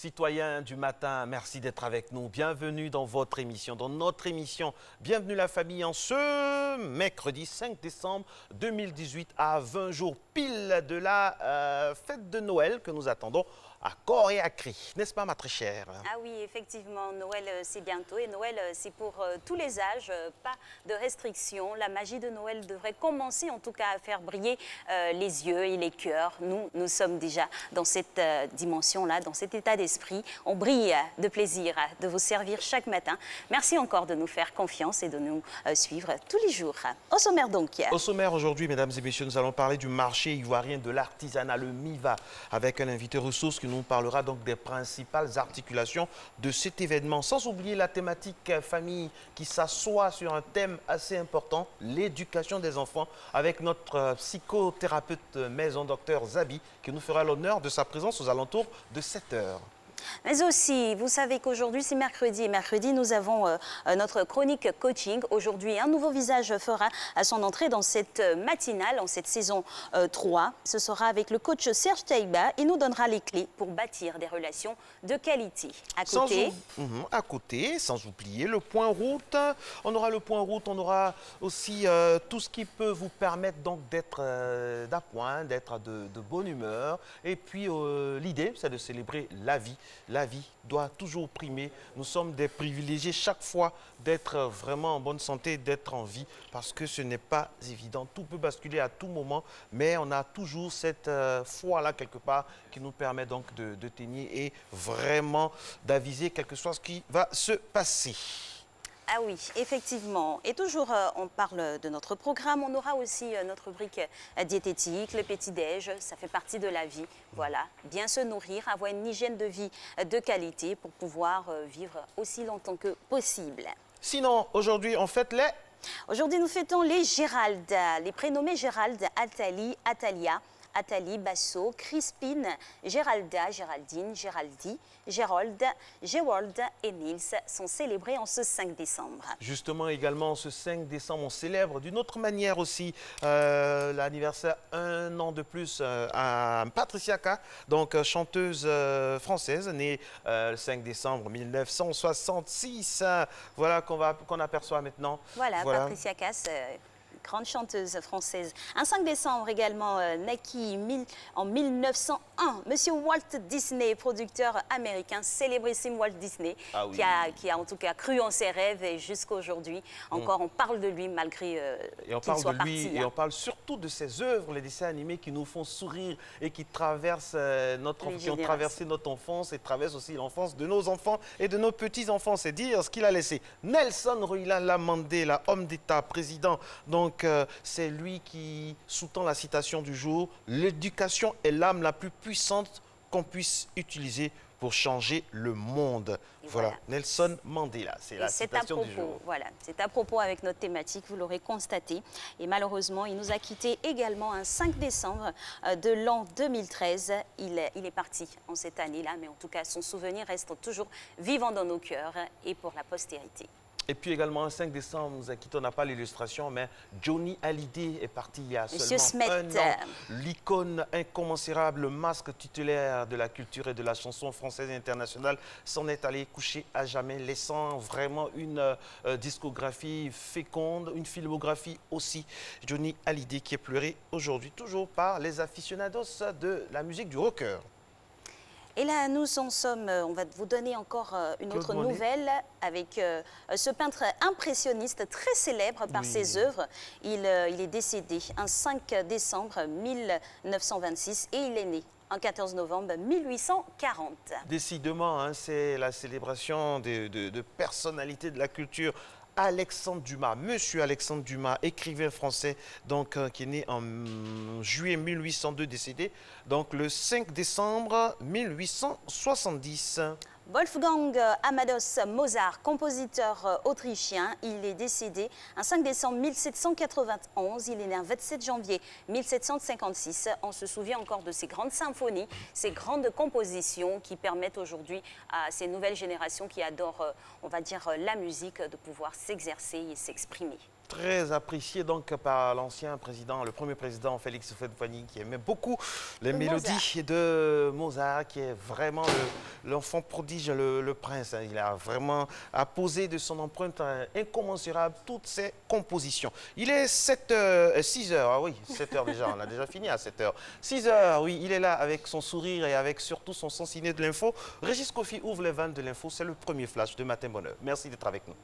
Citoyens du matin, merci d'être avec nous. Bienvenue dans votre émission, dans notre émission. Bienvenue la famille en ce mercredi 5 décembre 2018 à 20 jours pile de la fête de Noël que nous attendons à corps et à cri. N'est-ce pas ma très chère? Ah oui, effectivement, Noël c'est bientôt et Noël c'est pour tous les âges, pas de restrictions. La magie de Noël devrait commencer en tout cas à faire briller les yeux et les cœurs. Nous sommes déjà dans cette dimension-là, dans cet état d'esprit. On brille de plaisir de vous servir chaque matin. Merci encore de nous faire confiance et de nous suivre tous les jours. Au sommaire donc. Au sommaire aujourd'hui, mesdames et messieurs, nous allons parler du marché ivoirien de l'artisanat, le MIVA, avec un invité ressource qui nous parlera donc des principales articulations de cet événement. Sans oublier la thématique famille qui s'assoit sur un thème assez important, l'éducation des enfants, avec notre psychothérapeute maison, docteur Zabi, qui nous fera l'honneur de sa présence aux alentours de 7 heures. Mais aussi, vous savez qu'aujourd'hui c'est mercredi et mercredi nous avons notre chronique coaching. Aujourd'hui, un nouveau visage fera à son entrée dans cette matinale, en cette saison 3. Ce sera avec le coach Serge Taïba. Il nous donnera les clés pour bâtir des relations de qualité. À côté, sans oublier le point route. On aura le point route, on aura aussi tout ce qui peut vous permettre donc d'être d'appoint, d'être de bonne humeur. Et puis l'idée, c'est de célébrer la vie. La vie doit toujours primer. Nous sommes des privilégiés chaque fois d'être vraiment en bonne santé, d'être en vie, parce que ce n'est pas évident. Tout peut basculer à tout moment, mais on a toujours cette foi-là quelque part qui nous permet donc de tenir et vraiment d'aviser quelque chose qui va se passer. Ah oui, effectivement. Et toujours, on parle de notre programme. On aura aussi notre rubrique diététique, le petit-déj. Ça fait partie de la vie. Voilà, bien se nourrir, avoir une hygiène de vie de qualité pour pouvoir vivre aussi longtemps que possible. Sinon, aujourd'hui, on fête les... Aujourd'hui, nous fêtons les Gérald, les prénommés Gérald, Athalie, Athalia, Athalie, Basso, Crispine, Géralda, Géraldine, Géraldie, Gérold, Géwold et Nils sont célébrés en ce 5 décembre. Justement, également, ce 5 décembre, on célèbre d'une autre manière aussi l'anniversaire un an de plus à Patricia K, donc chanteuse française, née le 5 décembre 1966. Voilà qu'on aperçoit maintenant. Voilà. Patricia K, grande chanteuse française. Un 5 décembre également, naquit en 1901, Monsieur Walt Disney, producteur américain, célébrissime Walt Disney, qui a en tout cas cru en ses rêves et jusqu'à aujourd'hui, encore on parle de lui malgré qu'il soit parti. Et on parle surtout de ses œuvres, les dessins animés qui nous font sourire et qui traversent qui ont traversé notre enfance et traversent aussi l'enfance de nos enfants et de nos petits-enfants. C'est dire ce qu'il a laissé. Nelson Ruyla Mandela, homme d'État, président, donc c'est lui qui sous-tend la citation du jour. L'éducation est l'âme la plus puissante qu'on puisse utiliser pour changer le monde. Voilà, Nelson Mandela, c'est la citation du jour. Voilà, c'est à propos avec notre thématique, vous l'aurez constaté. Et malheureusement, il nous a quittés également un 5 décembre de l'an 2013. Il est parti en cette année-là, mais en tout cas, son souvenir reste toujours vivant dans nos cœurs et pour la postérité. Et puis également, un 5 décembre, nous a quitté, on n'a pas l'illustration, mais Johnny Hallyday est parti il y a seulement un an. L'icône incommensurable, le masque titulaire de la culture et de la chanson française et internationale, s'en est allé coucher à jamais, laissant vraiment une discographie féconde, une filmographie aussi. Johnny Hallyday qui est pleuré aujourd'hui toujours par les aficionados de la musique du rocker. Et là, nous en sommes, on va vous donner encore une autre nouvelle avec ce peintre impressionniste très célèbre par ses œuvres. Il est décédé un 5 décembre 1926 et il est né en 14 novembre 1840. Décidément, hein, c'est la célébration de personnalités de la culture. Alexandre Dumas, Monsieur Alexandre Dumas, écrivain français, donc qui est né en juillet 1802, décédé donc le 5 décembre 1870. Wolfgang Amadeus Mozart, compositeur autrichien, il est décédé un 5 décembre 1791, il est né un 27 janvier 1756. On se souvient encore de ces grandes symphonies, ces grandes compositions qui permettent aujourd'hui à ces nouvelles générations qui adorent, on va dire, la musique, de pouvoir s'exercer et s'exprimer. très apprécié donc par l'ancien président, le premier président Félix Houphouët-Boigny, qui aimait beaucoup les mélodies de Mozart, qui est vraiment l'enfant prodige, le prince. Il a vraiment apposé de son empreinte incommensurable toutes ses compositions. Il est 6 heures, ah oui, 7 heures déjà, on a déjà fini à 7 heures. 6 heures, oui, il est là avec son sourire et avec surtout son sens inné de l'info. Régis Kofi ouvre les vannes de l'info, c'est le premier flash de Matin Bonheur. Merci d'être avec nous.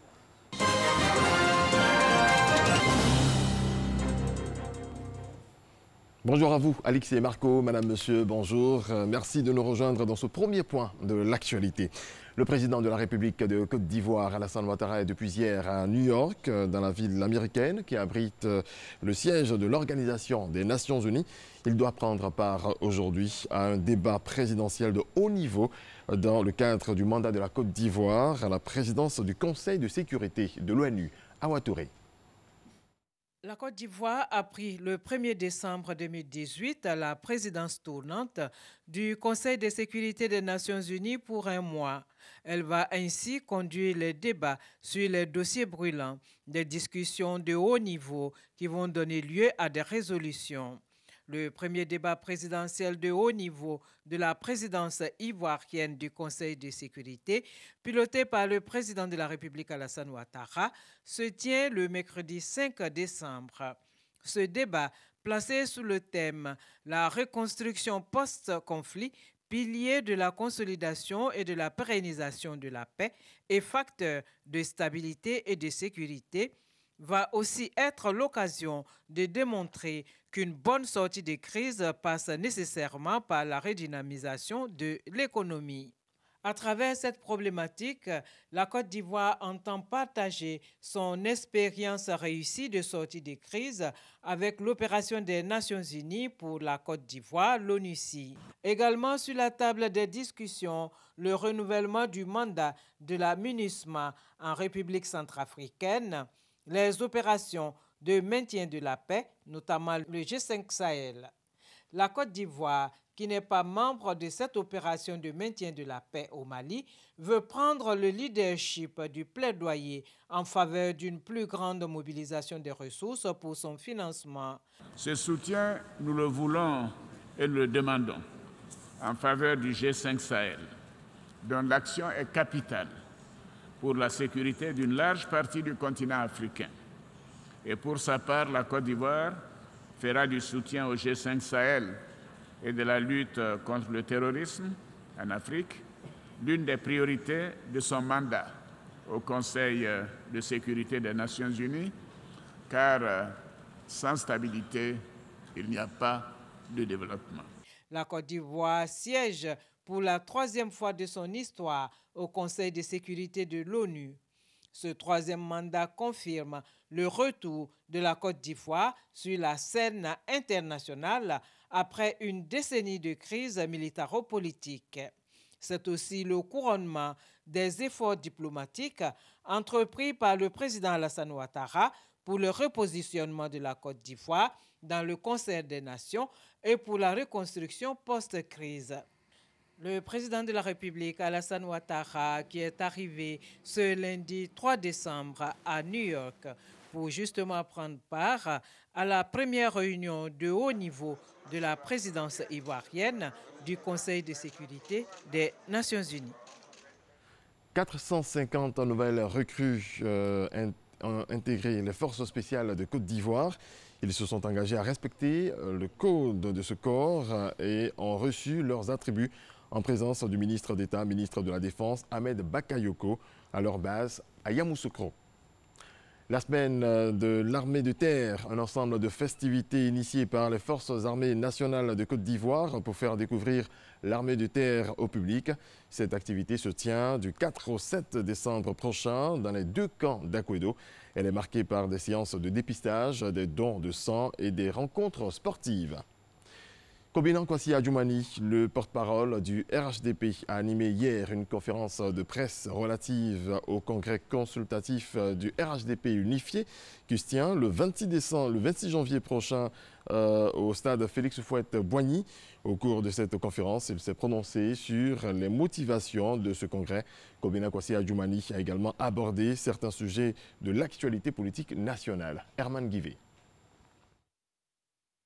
Bonjour à vous, Alix et Marco, madame, monsieur, bonjour. Merci de nous rejoindre dans ce premier point de l'actualité. Le président de la République de Côte d'Ivoire, Alassane Ouattara, est depuis hier à New York, dans la ville américaine qui abrite le siège de l'Organisation des Nations Unies. Il doit prendre part aujourd'hui à un débat présidentiel de haut niveau dans le cadre du mandat de la Côte d'Ivoire à la présidence du Conseil de sécurité de l'ONU à Ouattara. La Côte d'Ivoire a pris le 1er décembre 2018 la présidence tournante du Conseil de sécurité des Nations Unies pour un mois. Elle va ainsi conduire les débats sur les dossiers brûlants, des discussions de haut niveau qui vont donner lieu à des résolutions. Le premier débat présidentiel de haut niveau de la présidence ivoirienne du Conseil de sécurité, piloté par le président de la République Alassane Ouattara, se tient le mercredi 5 décembre. Ce débat, placé sous le thème « La reconstruction post-conflit », pilier de la consolidation et de la pérennisation de la paix et facteur de stabilité et de sécurité, va aussi être l'occasion de démontrer qu'une bonne sortie de crise passe nécessairement par la redynamisation de l'économie. À travers cette problématique, la Côte d'Ivoire entend partager son expérience réussie de sortie de crise avec l'opération des Nations Unies pour la Côte d'Ivoire, l'ONUCI. Également sur la table des discussions, le renouvellement du mandat de la MINUSMA en République centrafricaine, les opérations de maintien de la paix, notamment le G5 Sahel. La Côte d'Ivoire, qui n'est pas membre de cette opération de maintien de la paix au Mali, veut prendre le leadership du plaidoyer en faveur d'une plus grande mobilisation des ressources pour son financement. Ce soutien, nous le voulons et nous le demandons en faveur du G5 Sahel, dont l'action est capitale pour la sécurité d'une large partie du continent africain. Et pour sa part, la Côte d'Ivoire fera du soutien au G5 Sahel et de la lutte contre le terrorisme en Afrique l'une des priorités de son mandat au Conseil de sécurité des Nations Unies, car sans stabilité, il n'y a pas de développement. La Côte d'Ivoire siège pour la 3e fois de son histoire au Conseil de sécurité de l'ONU. Ce 3e mandat confirme le retour de la Côte d'Ivoire sur la scène internationale après une décennie de crise militaro-politique. C'est aussi le couronnement des efforts diplomatiques entrepris par le président Alassane Ouattara pour le repositionnement de la Côte d'Ivoire dans le concert des nations et pour la reconstruction post-crise. Le président de la République, Alassane Ouattara, qui est arrivé ce lundi 3 décembre à New York pour justement prendre part à la première réunion de haut niveau de la présidence ivoirienne du Conseil de sécurité des Nations Unies. 450 nouvelles recrues ont intégré les forces spéciales de Côte d'Ivoire. Ils se sont engagés à respecter le code de ce corps et ont reçu leurs attributs en présence du ministre d'État, ministre de la Défense, Ahmed Bakayoko, à leur base à Yamoussoukro. La semaine de l'armée de terre, un ensemble de festivités initiées par les forces armées nationales de Côte d'Ivoire pour faire découvrir l'armée de terre au public. Cette activité se tient du 4 au 7 décembre prochain dans les 2 camps d'Akwedo. Elle est marquée par des séances de dépistage, des dons de sang et des rencontres sportives. Kobinan Kwasi Adjoumani, le porte-parole du RHDP, a animé hier une conférence de presse relative au congrès consultatif du RHDP unifié qui se tient le 26 janvier prochain au stade Félix Houphouët-Boigny. Au cours de cette conférence, il s'est prononcé sur les motivations de ce congrès. Kobinan Kwasi Adjoumani a également abordé certains sujets de l'actualité politique nationale. Herman Guivet.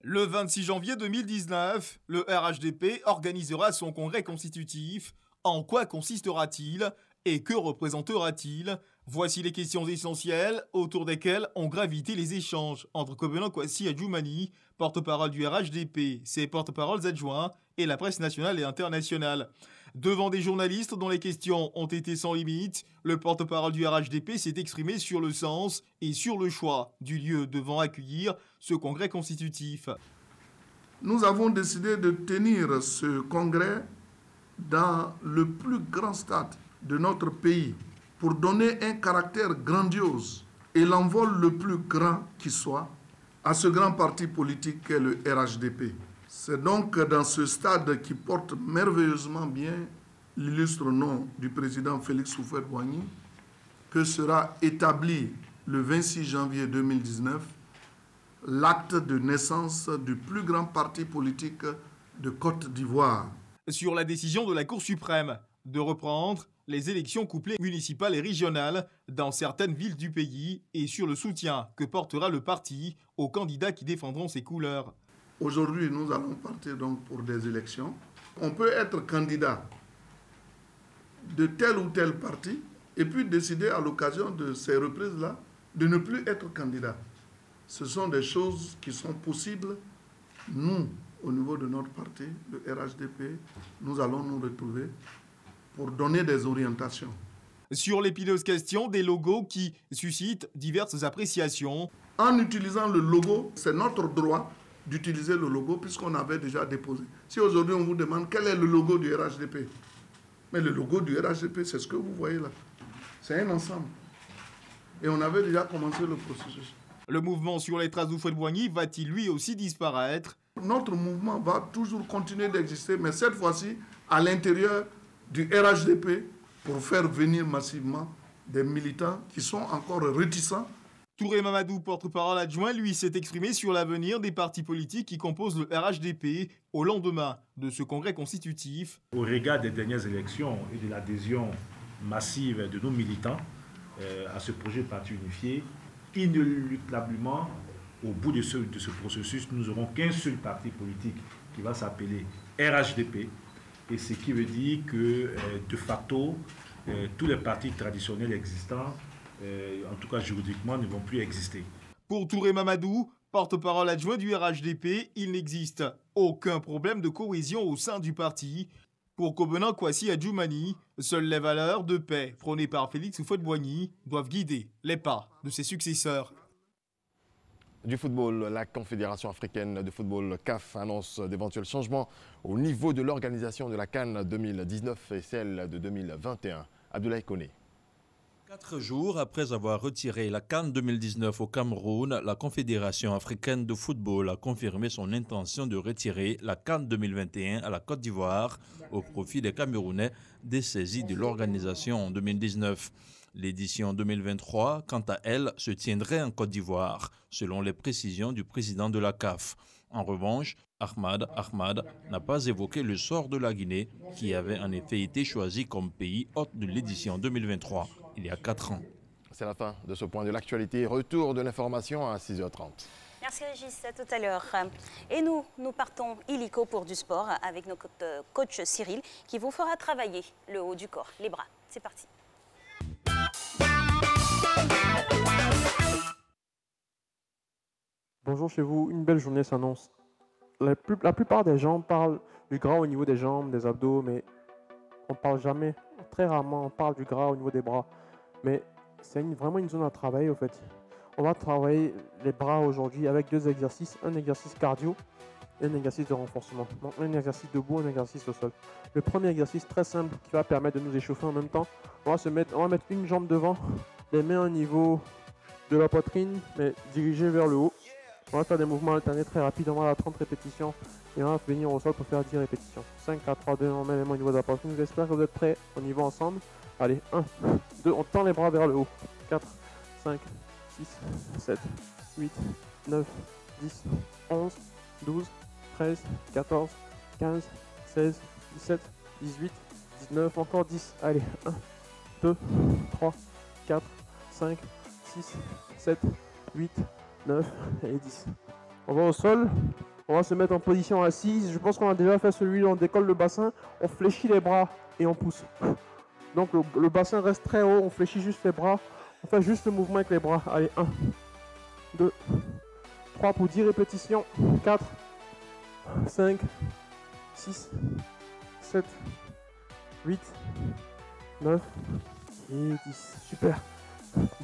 Le 26 janvier 2019, le RHDP organisera son congrès constitutif. En quoi consistera-t-il et que représentera-t-il? Voici les questions essentielles autour desquelles ont gravité les échanges entre Kobinan Kwasi Adjoumani, porte-parole du RHDP, ses porte-paroles adjoints et la presse nationale et internationale. Devant des journalistes dont les questions ont été sans limite, le porte-parole du RHDP s'est exprimé sur le sens et sur le choix du lieu devant accueillir ce congrès constitutif. Nous avons décidé de tenir ce congrès dans le plus grand stade de notre pays pour donner un caractère grandiose et l'envol le plus grand qui soit à ce grand parti politique qu'est le RHDP. C'est donc dans ce stade qui porte merveilleusement bien l'illustre nom du président Félix Houphouët-Boigny que sera établi le 26 janvier 2019 l'acte de naissance du plus grand parti politique de Côte d'Ivoire. Sur la décision de la Cour suprême de reprendre les élections couplées municipales et régionales dans certaines villes du pays et sur le soutien que portera le parti aux candidats qui défendront ses couleurs. Aujourd'hui, nous allons partir donc pour des élections. On peut être candidat de tel ou tel parti et puis décider à l'occasion de ces reprises-là de ne plus être candidat. Ce sont des choses qui sont possibles. Nous, au niveau de notre parti, le RHDP, nous allons nous retrouver pour donner des orientations. Sur l'épineuse question des logos qui suscitent diverses appréciations. En utilisant le logo, c'est notre droit d'utiliser le logo puisqu'on avait déjà déposé. Si aujourd'hui on vous demande quel est le logo du RHDP, mais le logo du RHDP, c'est ce que vous voyez là. C'est un ensemble. Et on avait déjà commencé le processus. Le mouvement sur les traces d'Houphouët-Boigny va-t-il lui aussi disparaître? Notre mouvement va toujours continuer d'exister, mais cette fois-ci à l'intérieur du RHDP pour faire venir massivement des militants qui sont encore réticents. Touré Mamadou, porte-parole adjoint, lui s'est exprimé sur l'avenir des partis politiques qui composent le RHDP au lendemain de ce congrès constitutif. Au regard des dernières élections et de l'adhésion massive de nos militants à ce projet de parti unifié, inéluctablement, au bout de ce processus, nous n'aurons qu'un seul parti politique qui va s'appeler RHDP, et ce qui veut dire que, de facto, tous les partis traditionnels existants, en tout cas juridiquement, ne vont plus exister. Pour Touré Mamadou, porte-parole adjoint du RHDP, il n'existe aucun problème de cohésion au sein du parti. Pour Kobinan Kwasi Adjoumani, seules les valeurs de paix prônées par Félix Houphouët-Boigny doivent guider les pas de ses successeurs. Du football, la Confédération africaine de football CAF annonce d'éventuels changements au niveau de l'organisation de la CAN 2019 et celle de 2021. Abdoulaye Koné. 4 jours après avoir retiré la CAN 2019 au Cameroun, la Confédération africaine de football a confirmé son intention de retirer la CAN 2021 à la Côte d'Ivoire au profit des Camerounais dessaisis de l'organisation en 2019. L'édition 2023, quant à elle, se tiendrait en Côte d'Ivoire, selon les précisions du président de la CAF. En revanche, Ahmad n'a pas évoqué le sort de la Guinée, qui avait en effet été choisi comme pays hôte de l'édition 2023, il y a 4 ans. C'est la fin de ce point de l'actualité. Retour de l'information à 6h30. Merci Régis, à tout à l'heure. Et nous partons illico pour du sport avec notre coach Cyril qui vous fera travailler le haut du corps, les bras. C'est parti. Bonjour chez vous, une belle journée s'annonce. La plupart des gens parlent du gras au niveau des jambes, des abdos, mais on parle jamais, très rarement, on parle du gras au niveau des bras. Mais c'est vraiment une zone à travailler au fait. On va travailler les bras aujourd'hui avec 2 exercices, un exercice cardio et un exercice de renforcement. Donc un exercice debout, un exercice au sol. Le premier exercice très simple qui va permettre de nous échauffer en même temps, on va mettre une jambe devant, les mains au niveau de la poitrine, mais dirigées vers le haut. On va faire des mouvements alternés très rapides. On va à 30 répétitions. Et on va venir au sol pour faire 10 répétitions. 5, 4, 3, 2, on met les mains au niveau de la poitrine. J'espère que vous êtes prêts. On y va ensemble. Allez, 1, 2, on tend les bras vers le haut. 4, 5, 6, 7, 8, 9, 10, 11, 12, 13, 14, 15, 16, 17, 18, 19, encore 10. Allez, 1, 2, 3, 4, 5, 6, 7, 8, 9 et 10. On va au sol, on va se mettre en position assise. Je pense qu'on a déjà fait celui où on décolle le bassin, on fléchit les bras et on pousse. Donc le bassin reste très haut, on fléchit juste les bras, on fait juste le mouvement avec les bras. Allez, 1, 2, 3 pour 10 répétitions, 4, 5, 6, 7, 8, 9 et 10. Super.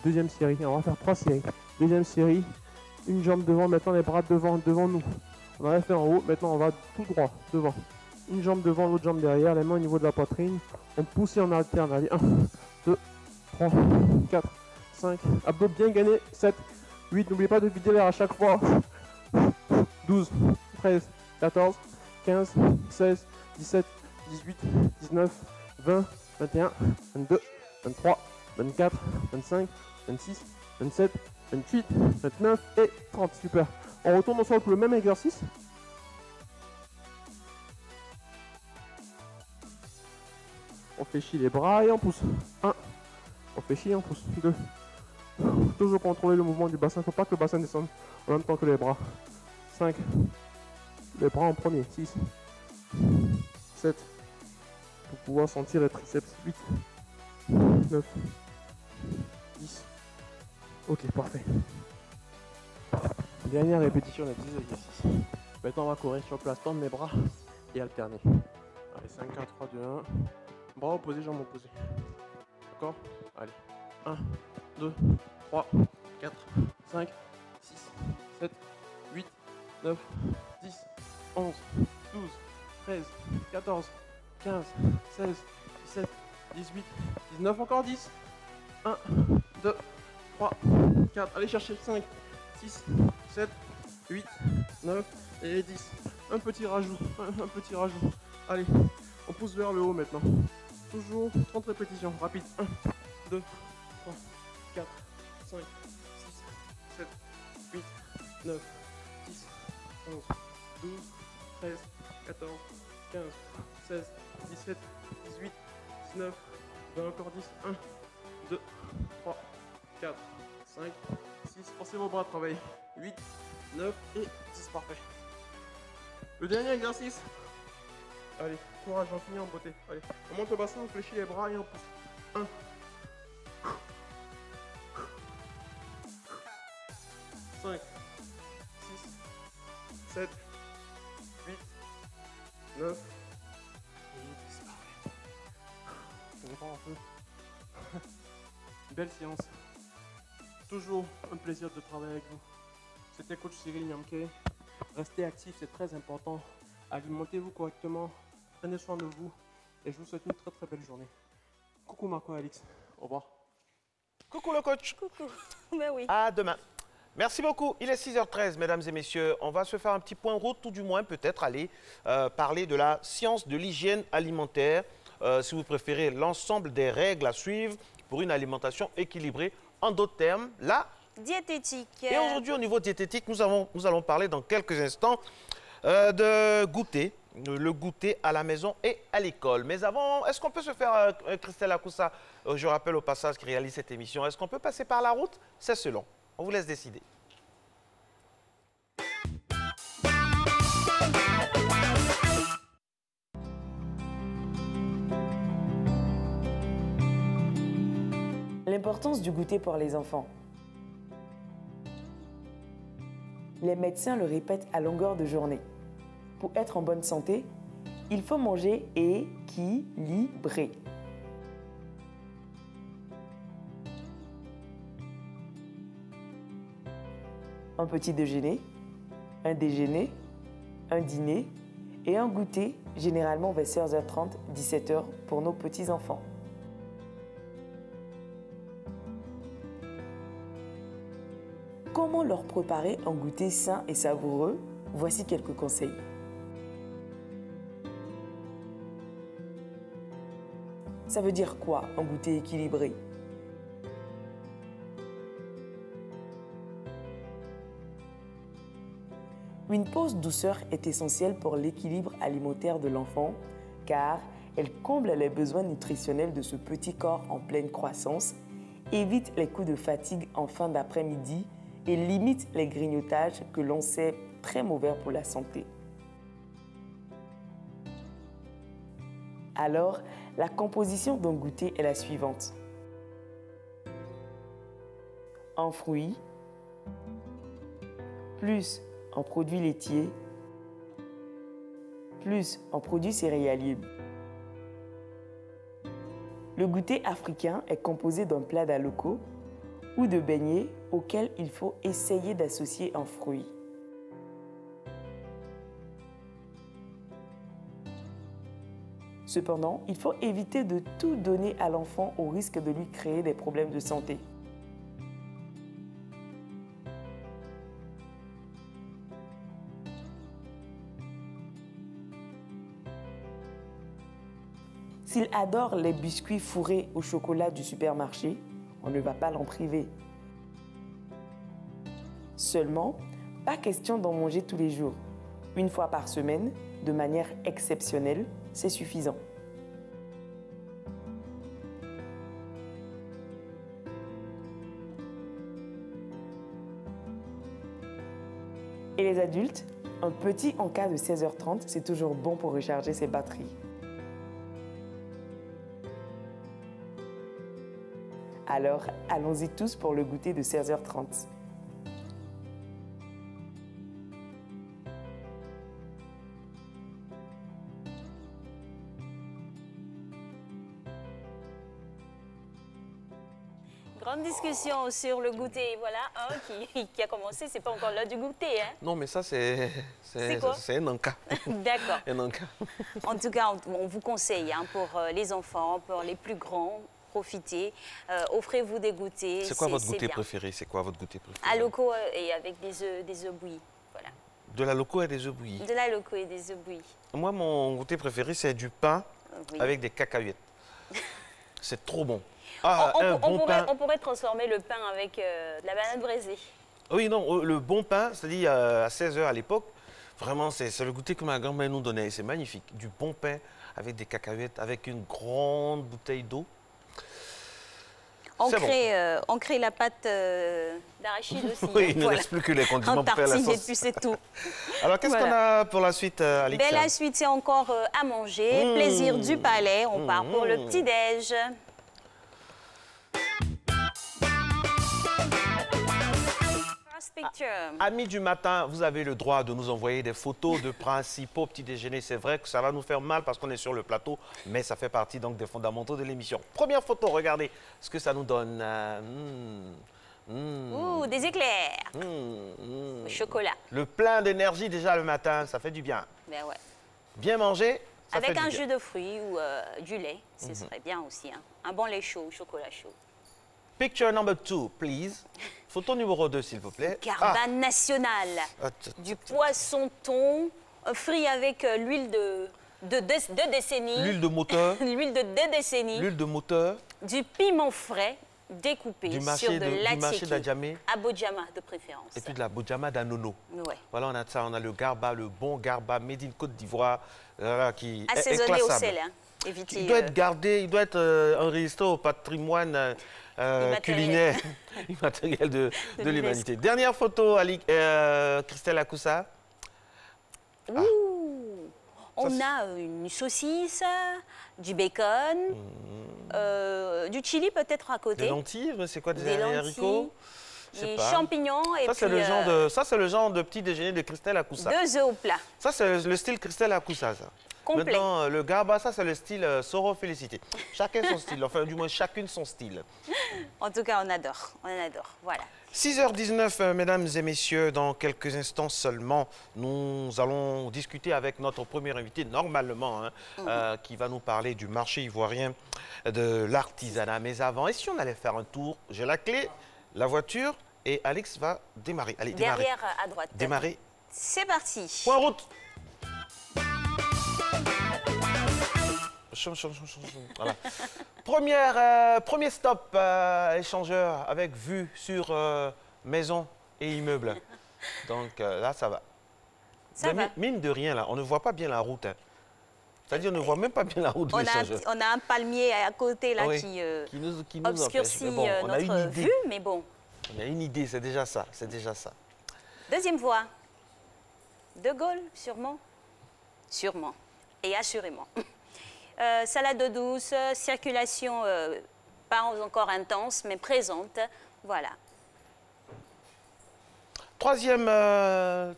Deuxième série, on va faire 3 séries. Deuxième série, une jambe devant, maintenant les bras devant nous. On a fait en haut, maintenant on va tout droit, devant. Une jambe devant, l'autre jambe derrière, les mains au niveau de la poitrine. On pousse et on alterne. Allez, 1, 2, 3, 4, 5. Abdos bien gainés, 7, 8. N'oubliez pas de vider l'air à chaque fois. 12, 13, 14, 15, 16, 17, 18, 19, 20, 21, 22, 23, 24, 25, 26, 27, 28, 29 et 30. Super. On retourne au sol pour le même exercice. On fléchit les bras et on pousse. 1. On fléchit et on pousse. 2. Toujours contrôler le mouvement du bassin. Il ne faut pas que le bassin descende en même temps que les bras. 5. Les bras en premier. 6. 7. Pour pouvoir sentir les triceps. 8. 9. 10. Ok, parfait. Dernière répétition de 10 exercices. Maintenant, on va courir sur place, tendre les bras et alterner. Allez, 5, 4, 3, 2, 1. Bras opposés, jambes opposées. D'accord? Allez. 1, 2, 3, 4, 5, 6, 7, 8, 9, 10, 11, 12, 13, 14, 15, 16, 17, 18, 19, encore 10. 1, 2, 3, 4, allez chercher 5, 6, 7, 8, 9 et 10. Un petit rajout, un petit rajout. Allez, on pousse vers le haut maintenant. Toujours 30 répétitions, rapide. 1, 2, 3, 4, 5, 6, 7, 8, 9, 10, 11, 12, 13, 14, 15, 16, 17, 18, 19, 20, encore 10. 1, 2, 3, 4, 5, 6, forcez vos bras à travailler. 8, 9 et 10, parfait. Le dernier exercice. Allez, courage, on finit en beauté. Allez, on monte le bassin, on fléchit les bras et on pousse. 1. 5, 6, 7, 8, 9 et 10, parfait. On repart un peu. Belle séance. Toujours un plaisir de travailler avec vous. C'était coach Cyril Nyamke. Restez actifs, c'est très important. Alimentez-vous correctement. Prenez soin de vous. Et je vous souhaite une très très belle journée. Coucou Marco et Alix. Au revoir. Coucou le coach. Coucou. Ben oui. À demain. Merci beaucoup. Il est 6h13, mesdames et messieurs. On va se faire un petit point route, tout du moins peut-être aller parler de la science de l'hygiène alimentaire. Si vous préférez, l'ensemble des règles à suivre pour une alimentation équilibrée. En d'autres termes, la diététique. Et aujourd'hui, au niveau diététique, nous allons parler dans quelques instants de goûter, le goûter à la maison et à l'école. Mais avant, est-ce qu'on peut se faire, Christelle Akoussa, je rappelle au passage qui réalise cette émission, est-ce qu'on peut passer par la route? C'est selon. On vous laisse décider. L'importance du goûter pour les enfants. Les médecins le répètent à longueur de journée. Pour être en bonne santé, il faut manger équilibré. Un petit déjeuner, un déjeuner, un dîner et un goûter, généralement vers 16h30, 17h pour nos petits-enfants. comment leur préparer un goûter sain et savoureux? Voici quelques conseils. Ça veut dire quoi, un goûter équilibré? Une pause douceur est essentielle pour l'équilibre alimentaire de l'enfant car elle comble les besoins nutritionnels de ce petit corps en pleine croissance, évite les coups de fatigue en fin d'après-midi et limite les grignotages que l'on sait très mauvais pour la santé. Alors, la composition d'un goûter est la suivante. En fruits, plus en produits laitiers, plus en produits céréaliers. Le goûter africain est composé d'un plat d'aloko ou de beignets auquel il faut essayer d'associer un fruit. Cependant, il faut éviter de tout donner à l'enfant au risque de lui créer des problèmes de santé. S'il adore les biscuits fourrés au chocolat du supermarché, on ne va pas l'en priver. Seulement, pas question d'en manger tous les jours. Une fois par semaine, de manière exceptionnelle, c'est suffisant. Et les adultes, un petit en cas de 16h30, c'est toujours bon pour recharger ses batteries. Alors, allons-y tous pour le goûter de 16h30. Grande discussion sur le goûter. Voilà un qui a commencé, c'est pas encore l'heure du goûter. Hein? Non, mais ça, c'est un encas. D'accord. Un encas. En tout cas, on vous conseille hein, pour les enfants, pour les plus grands, profitez, offrez-vous des goûters. C'est quoi votre goûter préféré? C'est quoi votre goûter préféré? Aloko et avec des œufs bouillis. Voilà. De la loco et des œufs bouillis. De la loco et des œufs bouillis. Moi, mon goûter préféré, c'est du pain avec des cacahuètes. C'est trop bon. Ah, on pourrait transformer le pain avec de la banane braisée. Oui, non, le bon pain, c'est-à-dire à 16h à l'époque, vraiment, c'est le goûter que ma grand-mère nous donnait. C'est magnifique. Du bon pain avec des cacahuètes, avec une grande bouteille d'eau. On crée la pâte d'arachide aussi. Oui, il ne reste plus que les condiments pour faire la sauce. Et puis c'est tout. Alors, qu'est-ce qu'on a pour la suite, Alix? La suite, c'est encore à manger. Plaisir du palais. On part pour le petit-déj. Amis du matin, vous avez le droit de nous envoyer des photos de principaux petits déjeuners. C'est vrai que ça va nous faire mal parce qu'on est sur le plateau, mais ça fait partie donc des fondamentaux de l'émission. Première photo, regardez ce que ça nous donne. Ouh, des éclairs. Au chocolat. Le plein d'énergie déjà le matin, ça fait du bien. Ben ouais. Bien manger, ça fait avec du un bien. jus de fruits ou du lait, ce serait bien aussi. Hein. Un bon lait chaud, chocolat chaud. Picture number 2, please. Photo numéro 2, s'il vous plaît. Garba national. Du poisson thon, frit avec l'huile de deux décennies. L'huile de moteur. L'huile de 2 décennies. L'huile de moteur. Du piment frais découpé sur de marché d'Adjamé. Abodjama de préférence. Et puis de la Bodjama d'Anono. Ouais. Voilà, on a ça, on a le garba, le bon garba made in Côte d'Ivoire, qui est assaisonné au inclassable. sel. Hein. Évitez, il doit être gardé, il doit être enregistré au patrimoine culinaire, immatériel de l'humanité. Dernière photo, Christelle Akoussa. On a une saucisse, du bacon, du chili peut-être à côté. Des lentilles, c'est quoi, des haricots? Des champignons et ça, puis... ça, c'est le genre de petit déjeuner de Christelle Akoussa. 2 œufs au plat. Ça, c'est le style Christelle Akoussa, ça. Complet. Maintenant, le garba, ça, c'est le style Soro Félicité. Chacun son style, enfin, du moins, chacune son style. En tout cas, on adore, voilà. 6h19, mesdames et messieurs, dans quelques instants seulement, nous allons discuter avec notre premier invité, normalement, qui va nous parler du marché ivoirien, de l'artisanat. Mais avant, et si on allait faire un tour? J'ai la clé, la voiture Et Alex va démarrer. Allez, derrière à droite. Démarrer. C'est parti. Point route. Voilà. Premier stop, échangeur avec vue sur maison et immeuble. Donc là, ça va. Ça va. Mine de rien, là, on ne voit pas bien la route. Hein. C'est-à-dire, on ne voit même pas bien la route de l'échangeur. On a un palmier à côté là qui nous obscurcit bon, notre vue, mais bon. On a une idée, c'est déjà ça, Deuxième voie. De Gaulle, sûrement. Sûrement. Et assurément. Salade douce, circulation pas encore intense, mais présente. Voilà. Troisième,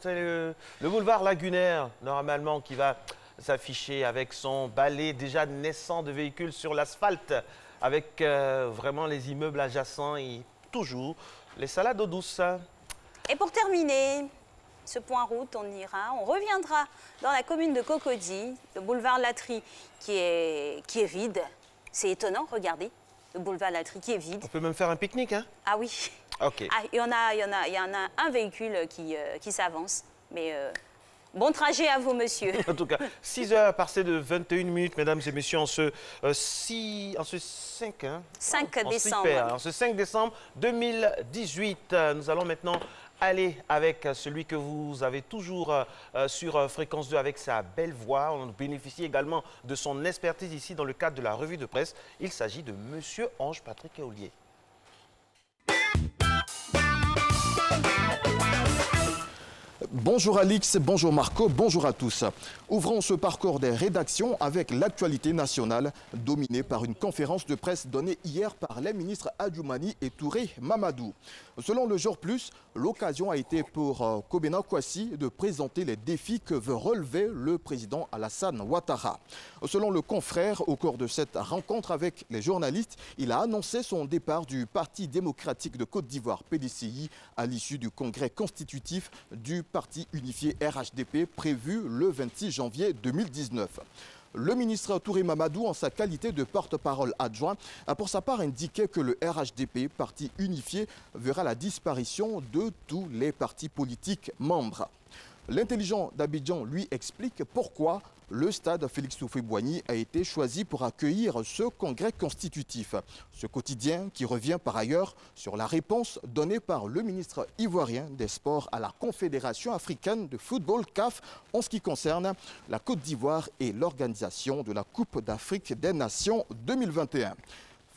c'est le boulevard lagunaire, normalement, qui va s'afficher avec son balai déjà naissant de véhicules sur l'asphalte, avec vraiment les immeubles adjacents et toujours les salades d'eau douce. Et pour terminer ce point route, on reviendra dans la commune de Cocody, le boulevard Latry qui est vide. C'est étonnant, regardez, le boulevard Latry qui est vide. On peut même faire un pique-nique, hein? Ah oui. Ok. Ah, il y en a un véhicule qui s'avance, mais bon trajet à vous, monsieur. En tout cas, 6 heures passées de 21 minutes, mesdames et messieurs, en ce 5 décembre. En ce 5 décembre 2018, nous allons maintenant aller avec celui que vous avez toujours sur Fréquence 2 avec sa belle voix. On bénéficie également de son expertise ici dans le cadre de la revue de presse. Il s'agit de monsieur Ange Patrick Eolier. Bonjour Alix, bonjour Marco, bonjour à tous. Ouvrons ce parcours des rédactions avec l'actualité nationale dominée par une conférence de presse donnée hier par les ministres Adjoumani et Touré Mamadou. Selon le Jour Plus, l'occasion a été pour Kobena Kwasi de présenter les défis que veut relever le président Alassane Ouattara. Selon le confrère, au cours de cette rencontre avec les journalistes, il a annoncé son départ du Parti démocratique de Côte d'Ivoire, PDCI, à l'issue du congrès constitutif du Parti unifié RHDP prévu le 26 janvier 2019. Le ministre Touré Mamadou, en sa qualité de porte-parole adjoint, a pour sa part indiqué que le RHDP, parti unifié, verra la disparition de tous les partis politiques membres. L'intelligent d'Abidjan lui explique pourquoi le stade Félix Houphouët-Boigny a été choisi pour accueillir ce congrès constitutif. Ce quotidien qui revient par ailleurs sur la réponse donnée par le ministre ivoirien des Sports à la Confédération africaine de football CAF en ce qui concerne la Côte d'Ivoire et l'organisation de la Coupe d'Afrique des Nations 2021.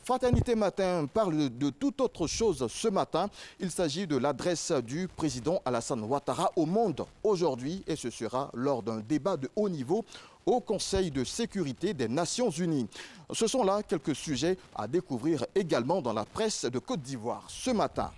Fraternité Matin parle de toute autre chose ce matin. Il s'agit de l'adresse du président Alassane Ouattara au monde aujourd'hui et ce sera lors d'un débat de haut niveau au Conseil de sécurité des Nations Unies. Ce sont là quelques sujets à découvrir également dans la presse de Côte d'Ivoire ce matin.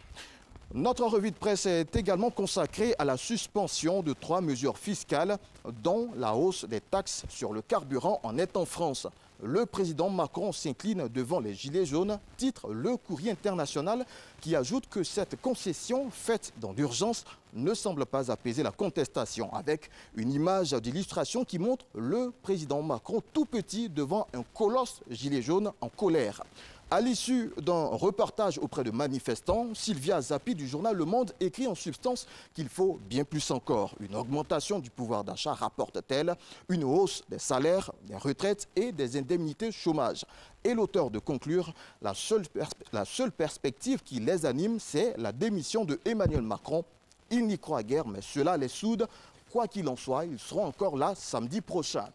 Notre revue de presse est également consacrée à la suspension de 3 mesures fiscales, dont la hausse des taxes sur le carburant en est en France. Le président Macron s'incline devant les Gilets jaunes, titre Le Courrier international, qui ajoute que cette concession faite dans l'urgence ne semble pas apaiser la contestation, avec une image d'illustration qui montre le président Macron tout petit devant un colosse gilet jaune en colère. À l'issue d'un reportage auprès de manifestants, Sylvia Zappi du journal Le Monde écrit en substance qu'il faut bien plus encore. Une augmentation du pouvoir d'achat, rapporte-t-elle, une hausse des salaires, des retraites et des indemnités chômage. Et l'auteur de conclure, la seule perspective qui les anime, c'est la démission de Emmanuel Macron. Ils n'y croient guère, mais cela les soude. Quoi qu'il en soit, ils seront encore là samedi prochain.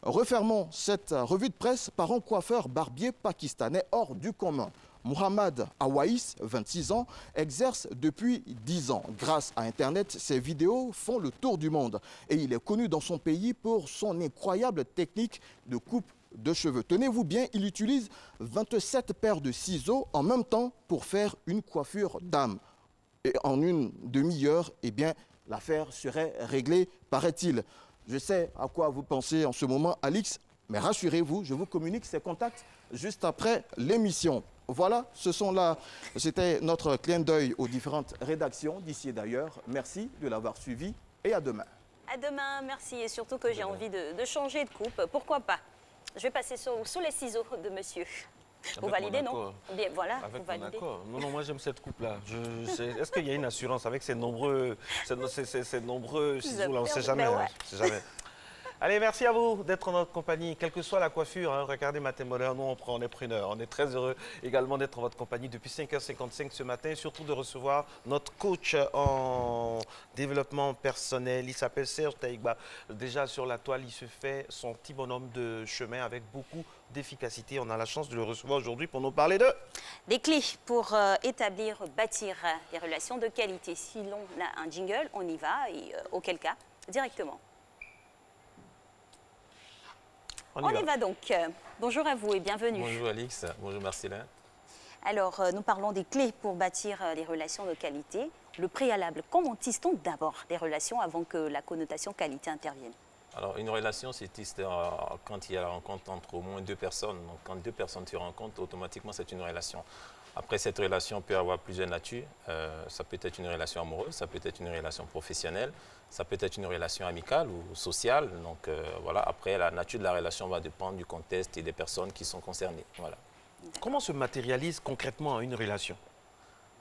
Refermons cette revue de presse par un coiffeur barbier pakistanais hors du commun. Mohammad Awaïs, 26 ans, exerce depuis 10 ans. Grâce à Internet, ses vidéos font le tour du monde. Et il est connu dans son pays pour son incroyable technique de coupe de cheveux. Tenez-vous bien, il utilise 27 paires de ciseaux en même temps pour faire une coiffure d'âme. Et en une demi-heure, eh bien, l'affaire serait réglée, paraît-il. Je sais à quoi vous pensez en ce moment, Alix, mais rassurez-vous, je vous communique ces contacts juste après l'émission. Voilà, c'était notre clin d'œil aux différentes rédactions d'ici et d'ailleurs. Merci de l'avoir suivi et à demain. À demain, merci. Et surtout que j'ai envie de changer de coupe. Pourquoi pas? Je vais passer sous les ciseaux de monsieur. Vous validez, non? Bien, voilà, avec vous validez. Non, non, moi j'aime cette coupe-là. Est-ce qu'il y a une assurance avec ces nombreux ciseaux là? On ne sait jamais. Ben ouais. On sait jamais. Allez, merci à vous d'être en notre compagnie, quelle que soit la coiffure. Hein, regardez Matin Bonheur, nous on est preneurs. On est très heureux également d'être en votre compagnie depuis 5h55 ce matin et surtout de recevoir notre coach en développement personnel. Il s'appelle Serge Taïgba. Déjà sur la toile, il se fait son petit bonhomme de chemin avec beaucoup d'efficacité. On a la chance de le recevoir aujourd'hui pour nous parler de... Des clés pour établir, bâtir des relations de qualité. Si l'on a un jingle, on y va et auquel cas, directement. On y va donc. Bonjour à vous et bienvenue. Bonjour Alix, bonjour Marcelin. Alors, nous parlons des clés pour bâtir des relations de qualité. Le préalable, comment tisse-t-on d'abord des relations avant que la connotation qualité intervienne? Alors, une relation, c'est quand il y a la rencontre entre au moins deux personnes. Donc, quand deux personnes se rencontrent, automatiquement, c'est une relation. Après, cette relation peut avoir plusieurs natures. Ça peut être une relation amoureuse, ça peut être une relation professionnelle, ça peut être une relation amicale ou sociale. Donc, voilà. Après, la nature de la relation va dépendre du contexte et des personnes qui sont concernées. Voilà. Comment se matérialise concrètement une relation?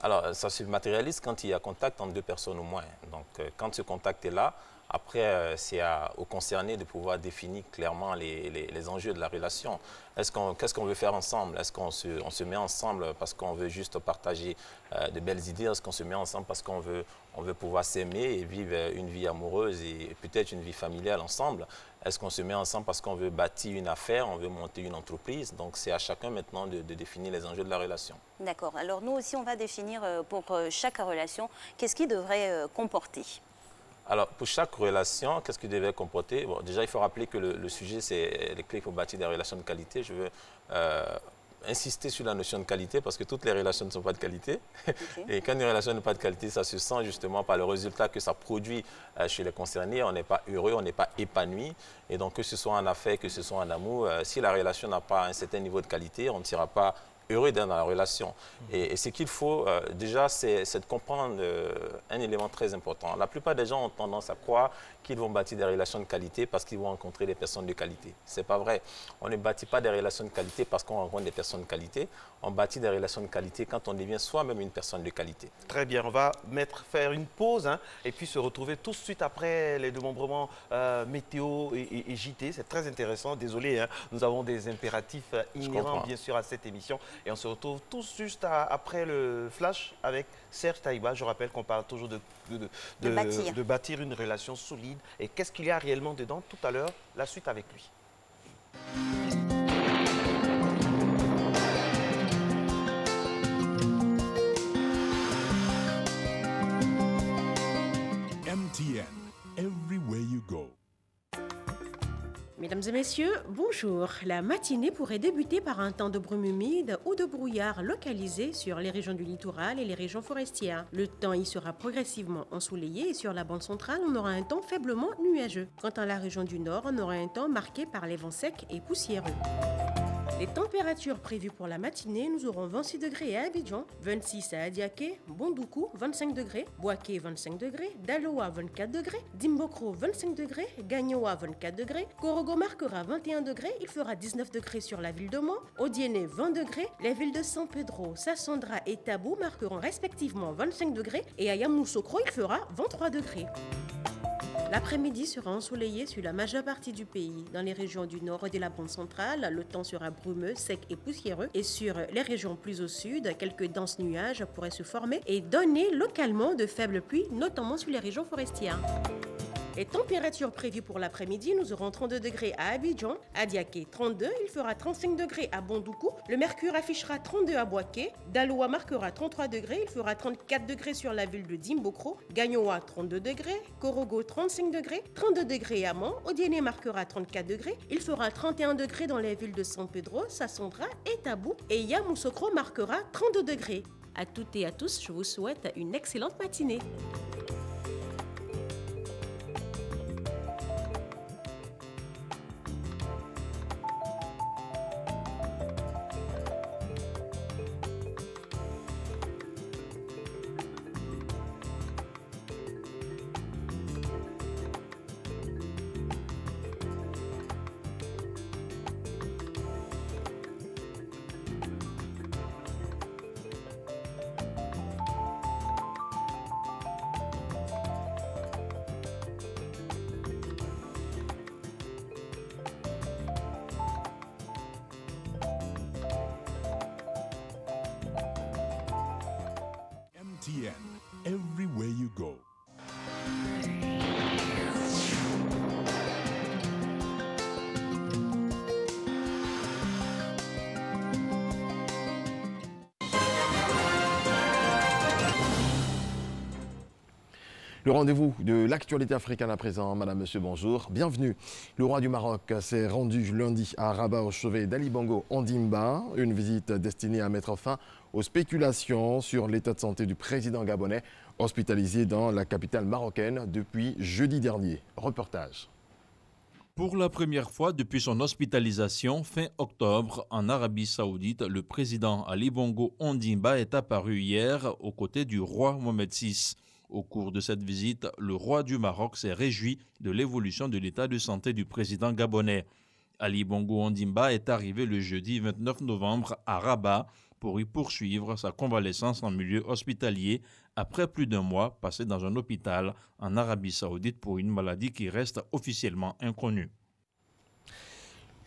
Alors, ça se matérialise quand il y a contact entre deux personnes au moins. Donc, quand ce contact est là, après, c'est aux concernés de pouvoir définir clairement les enjeux de la relation. Qu'est-ce qu'on veut faire ensemble? Est-ce qu'on se met ensemble parce qu'on veut juste partager de belles idées? Est-ce qu'on se met ensemble parce qu'on veut pouvoir s'aimer et vivre une vie amoureuse et peut-être une vie familiale ensemble? Est-ce qu'on se met ensemble parce qu'on veut bâtir une affaire, on veut monter une entreprise? Donc, c'est à chacun maintenant de définir les enjeux de la relation. D'accord. Alors, nous aussi, on va définir pour chaque relation, qu'est-ce qu'il devrait comporter? Alors, pour chaque relation, qu'est-ce qu'il devrait comporter? Bon, déjà, il faut rappeler que le sujet, c'est les clés pour bâtir des relations de qualité. Je veux insister sur la notion de qualité parce que toutes les relations ne sont pas de qualité. Okay. Et quand une relation n'est pas de qualité, ça se sent justement par le résultat que ça produit chez les concernés. On n'est pas heureux, on n'est pas épanoui. Et donc, que ce soit en affaires, que ce soit en amour, si la relation n'a pas un certain niveau de qualité, on ne sera pas heureux dans la relation. Et ce qu'il faut déjà, c'est de comprendre un élément très important. La plupart des gens ont tendance à croire qu'ils vont bâtir des relations de qualité parce qu'ils vont rencontrer des personnes de qualité. Ce n'est pas vrai. On ne bâtit pas des relations de qualité parce qu'on rencontre des personnes de qualité. On bâtit des relations de qualité quand on devient soi-même une personne de qualité. Très bien. On va faire une pause et puis se retrouver tout de suite après les démembrements météo et JT. C'est très intéressant. Désolé, nous avons des impératifs inhérents bien sûr à cette émission. Et on se retrouve tout juste après le flash avec Serge Taïgba. Je rappelle qu'on parle toujours de bâtir une relation solide. Et qu'est-ce qu'il y a réellement dedans? Tout à l'heure, la suite avec lui. MTN, everywhere you go. Mesdames et messieurs, bonjour. La matinée pourrait débuter par un temps de brume humide ou de brouillard localisé sur les régions du littoral et les régions forestières. Le temps y sera progressivement ensoleillé et sur la bande centrale, on aura un temps faiblement nuageux. Quant à la région du nord, on aura un temps marqué par les vents secs et poussiéreux. Les températures prévues pour la matinée, nous aurons 26 degrés à Abidjan, 26 à Adiaké, Bondoukou 25 degrés, Boaké 25 degrés, Daloa 24 degrés, Dimbokro 25 degrés, Gagnoa 24 degrés, Korogo marquera 21 degrés, il fera 19 degrés sur la ville de Mans, Odiéné 20 degrés, les villes de San Pedro, Sassandra et Tabou marqueront respectivement 25 degrés et à Yamoussoukro il fera 23 degrés. L'après-midi sera ensoleillé sur la majeure partie du pays. Dans les régions du nord et de la bande centrale, le temps sera brumeux, sec et poussiéreux. Et sur les régions plus au sud, quelques denses nuages pourraient se former et donner localement de faibles pluies, notamment sur les régions forestières. Les températures prévues pour l'après-midi, nous aurons 32 degrés à Abidjan, à Diaké 32, il fera 35 degrés à Bondoukou, le mercure affichera 32 à Boaké, Daloa marquera 33 degrés, il fera 34 degrés sur la ville de Dimbokro, Gagnoa 32 degrés, Korogo 35 degrés, 32 degrés à Mans, Odiéné marquera 34 degrés, il fera 31 degrés dans les villes de San Pedro, Sassandra et Tabou, et Yamoussoukro marquera 32 degrés. À toutes et à tous, je vous souhaite une excellente matinée. MTN, everywhere you go. Le rendez-vous de l'actualité africaine à présent. Madame, Monsieur, bonjour. Bienvenue. Le roi du Maroc s'est rendu lundi à Rabat au chevet d'Ali Bongo Ondimba. Une visite destinée à mettre fin aux spéculations sur l'état de santé du président gabonais, hospitalisé dans la capitale marocaine depuis jeudi dernier. Reportage. Pour la première fois depuis son hospitalisation fin octobre en Arabie Saoudite, le président Ali Bongo Ondimba est apparu hier aux côtés du roi Mohamed VI. Au cours de cette visite, le roi du Maroc s'est réjoui de l'évolution de l'état de santé du président gabonais. Ali Bongo Ondimba est arrivé le jeudi 29 novembre à Rabat pour y poursuivre sa convalescence en milieu hospitalier après plus d'un mois passé dans un hôpital en Arabie Saoudite pour une maladie qui reste officiellement inconnue.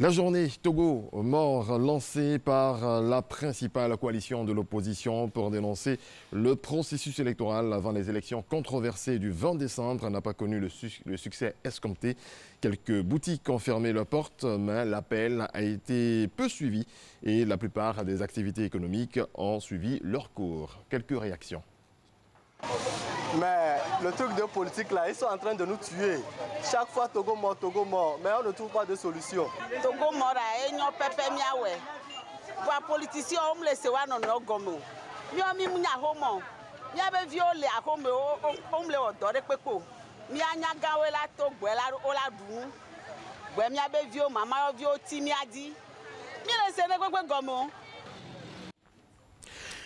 La journée Togo mort lancée par la principale coalition de l'opposition pour dénoncer le processus électoral avant les élections controversées du 20 décembre n'a pas connu le succès escompté. Quelques boutiques ont fermé leurs portes, mais l'appel a été peu suivi et la plupart des activités économiques ont suivi leur cours. Quelques réactions. Mais le truc de politique là, ils sont en train de nous tuer. Chaque fois Togo mort, mais on ne trouve pas de solution. Togo mort, et nous pépé miawe. Pour politiciens, on me laisse voir non gomo. Mio mi munya homo. Mia be violé à homo, on me le odore peko. Mia nya gawe la to gwela ola du. Gwe mia be vio mama vio timia di. Mi laisse ne gomo.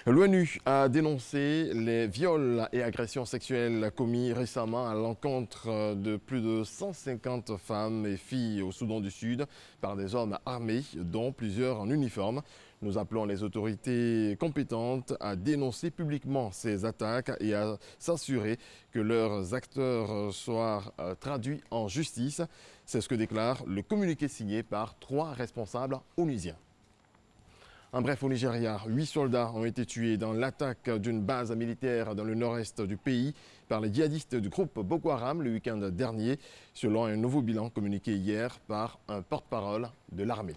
L'ONU a dénoncé les viols et agressions sexuelles commis récemment à l'encontre de plus de 150 femmes et filles au Soudan du Sud par des hommes armés, dont plusieurs en uniforme. Nous appelons les autorités compétentes à dénoncer publiquement ces attaques et à s'assurer que leurs acteurs soient traduits en justice. C'est ce que déclare le communiqué signé par 3 responsables onusiens. En bref, au Nigeria, 8 soldats ont été tués dans l'attaque d'une base militaire dans le nord-est du pays par les djihadistes du groupe Boko Haram le week-end dernier, selon un nouveau bilan communiqué hier par un porte-parole de l'armée.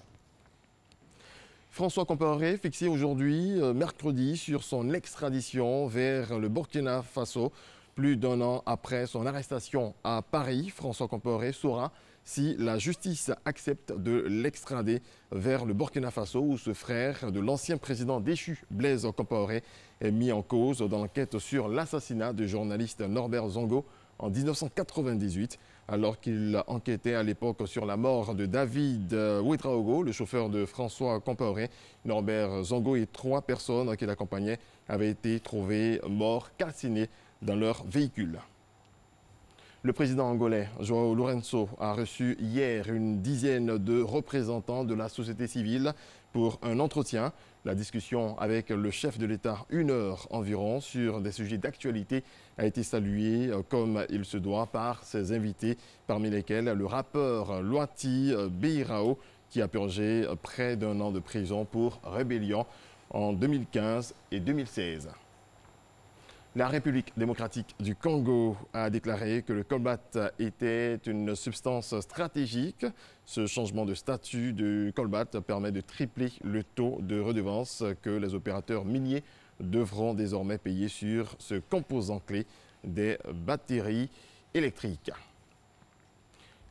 François Compaoré, fixé aujourd'hui, mercredi, sur son extradition vers le Burkina Faso. Plus d'1 an après son arrestation à Paris, François Compaoré saura si la justice accepte de l'extrader vers le Burkina Faso où ce frère de l'ancien président déchu Blaise Compaoré est mis en cause dans l'enquête sur l'assassinat du journaliste Norbert Zongo en 1998 alors qu'il enquêtait à l'époque sur la mort de David Ouedraogo, le chauffeur de François Compaoré. Norbert Zongo et 3 personnes qui l'accompagnaient avaient été trouvés morts calcinés dans leur véhicule. Le président angolais, João Lourenço, a reçu hier une dizaine de représentants de la société civile pour un entretien. La discussion avec le chef de l'État, 1 heure environ, sur des sujets d'actualité, a été saluée comme il se doit par ses invités, parmi lesquels le rappeur Loati Beirao, qui a purgé près d'1 an de prison pour rébellion en 2015 et 2016. La République démocratique du Congo a déclaré que le colbart était une substance stratégique. Ce changement de statut du colbart permet de tripler le taux de redevance que les opérateurs miniers devront désormais payer sur ce composant clé des batteries électriques.